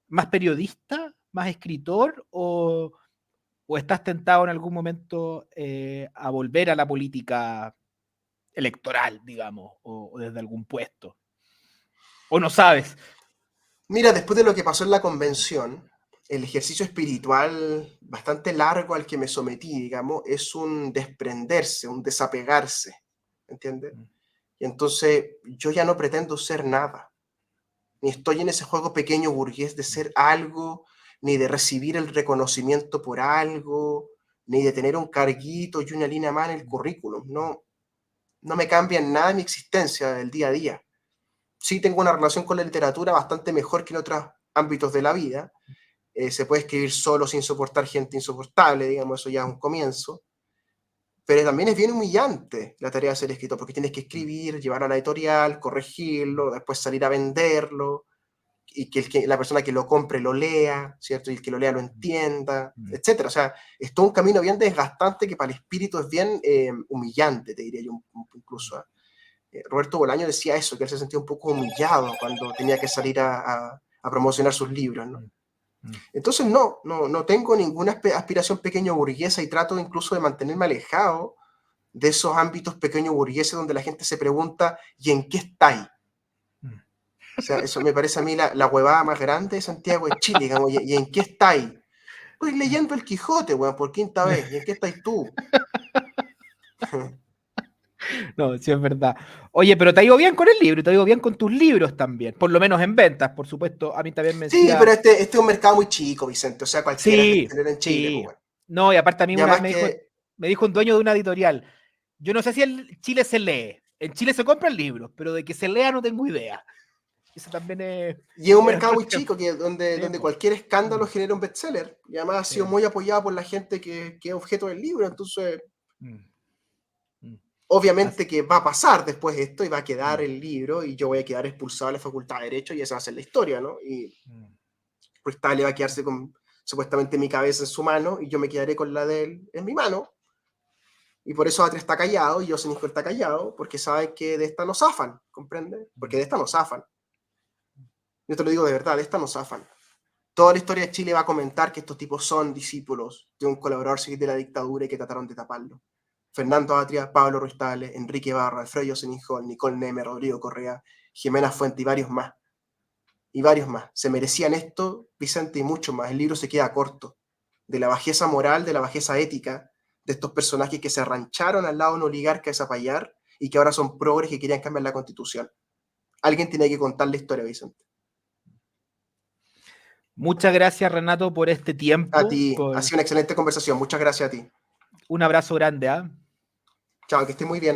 más periodista, más escritor, o estás tentado en algún momento a volver a la política electoral, digamos, o desde algún puesto? ¿O no sabes? Mira, después de lo que pasó en la convención, el ejercicio espiritual bastante largo al que me sometí, digamos, es un desprenderse, un desapegarse, ¿entiendes? Y entonces yo ya no pretendo ser nada, ni estoy en ese juego pequeño burgués de ser algo, ni de recibir el reconocimiento por algo, ni de tener un carguito y una línea más en el currículum. No, no me cambia en nada mi existencia del día a día. Sí tengo una relación con la literatura bastante mejor que en otros ámbitos de la vida. Se puede escribir solo sin soportar gente insoportable, digamos, eso ya es un comienzo. Pero también es bien humillante la tarea de ser escritor, porque tienes que escribir, llevar a la editorial, corregirlo, después salir a venderlo, y que la persona que lo compre lo lea, ¿cierto? Y el que lo lea lo entienda, etcétera. O sea, es todo un camino bien desgastante que para el espíritu es bien humillante, te diría yo incluso. Roberto Bolaño decía eso, que él se sentía un poco humillado cuando tenía que salir a promocionar sus libros, ¿no? Entonces no tengo ninguna aspiración pequeño burguesa y trato incluso de mantenerme alejado de esos ámbitos pequeño burgueses donde la gente se pregunta, ¿y en qué estáis? O sea, eso me parece a mí la huevada más grande de Santiago de Chile, digamos, ¿y en qué estáis? Pues leyendo el Quijote, weón, por quinta vez, ¿y en qué estáis tú? No, sí es verdad. Oye, pero te ha ido bien con el libro, y te ha ido bien con tus libros también, por lo menos en ventas, por supuesto. A mí también me Sí, pero decía, este es un mercado muy chico, Vicente, o sea, cualquiera es sí, bestseller en Chile, pues sí. bueno. No, y aparte a mí Y una vez además que me dijo un dueño de una editorial, yo no sé si en Chile se lee, en Chile se compran libros, pero de que se lea no tengo idea. Eso también y es un es mercado otro muy tema. chico Sí, donde po. cualquier escándalo Mm, genera un bestseller. Y además ha sí. sido muy apoyado por la gente que es objeto del libro. Entonces, Mm, mm. Así- obviamente que va a pasar después esto y va a quedar mm, el libro y yo voy a quedar expulsado de la Facultad de Derecho y esa va a ser la historia, ¿no? Y mm, pues le va a quedarse con supuestamente mi cabeza en su mano y yo me quedaré con la de él en mi mano. Y por eso Atri está callado y Yoseniko está callado, porque sabe que de esta no zafan, ¿comprende? Porque de esta no zafan. Yo te lo digo de verdad, de esta no zafan. Toda la historia de Chile va a comentar que estos tipos son discípulos de un colaborador civil de la dictadura y que trataron de taparlo. Fernando Atria, Pablo Ruiz Tagle, Enrique Barra, Alfredo Yosenijol, Nicole Neme, Rodrigo Correa, Jimena Fuente y varios más. y varios más. Se merecían esto, Vicente, y mucho más. El libro se queda corto. De la bajeza moral, de la bajeza ética, de estos personajes que se arrancharon al lado de un oligarca de Zapallar y que ahora son progres que querían cambiar la Constitución. Alguien tiene que contar la historia, Vicente. Muchas gracias, Renato, por este tiempo. A ti, ha sido una excelente conversación. Muchas gracias a ti. Un abrazo grande, ¿ah? Chao, que estés muy bien.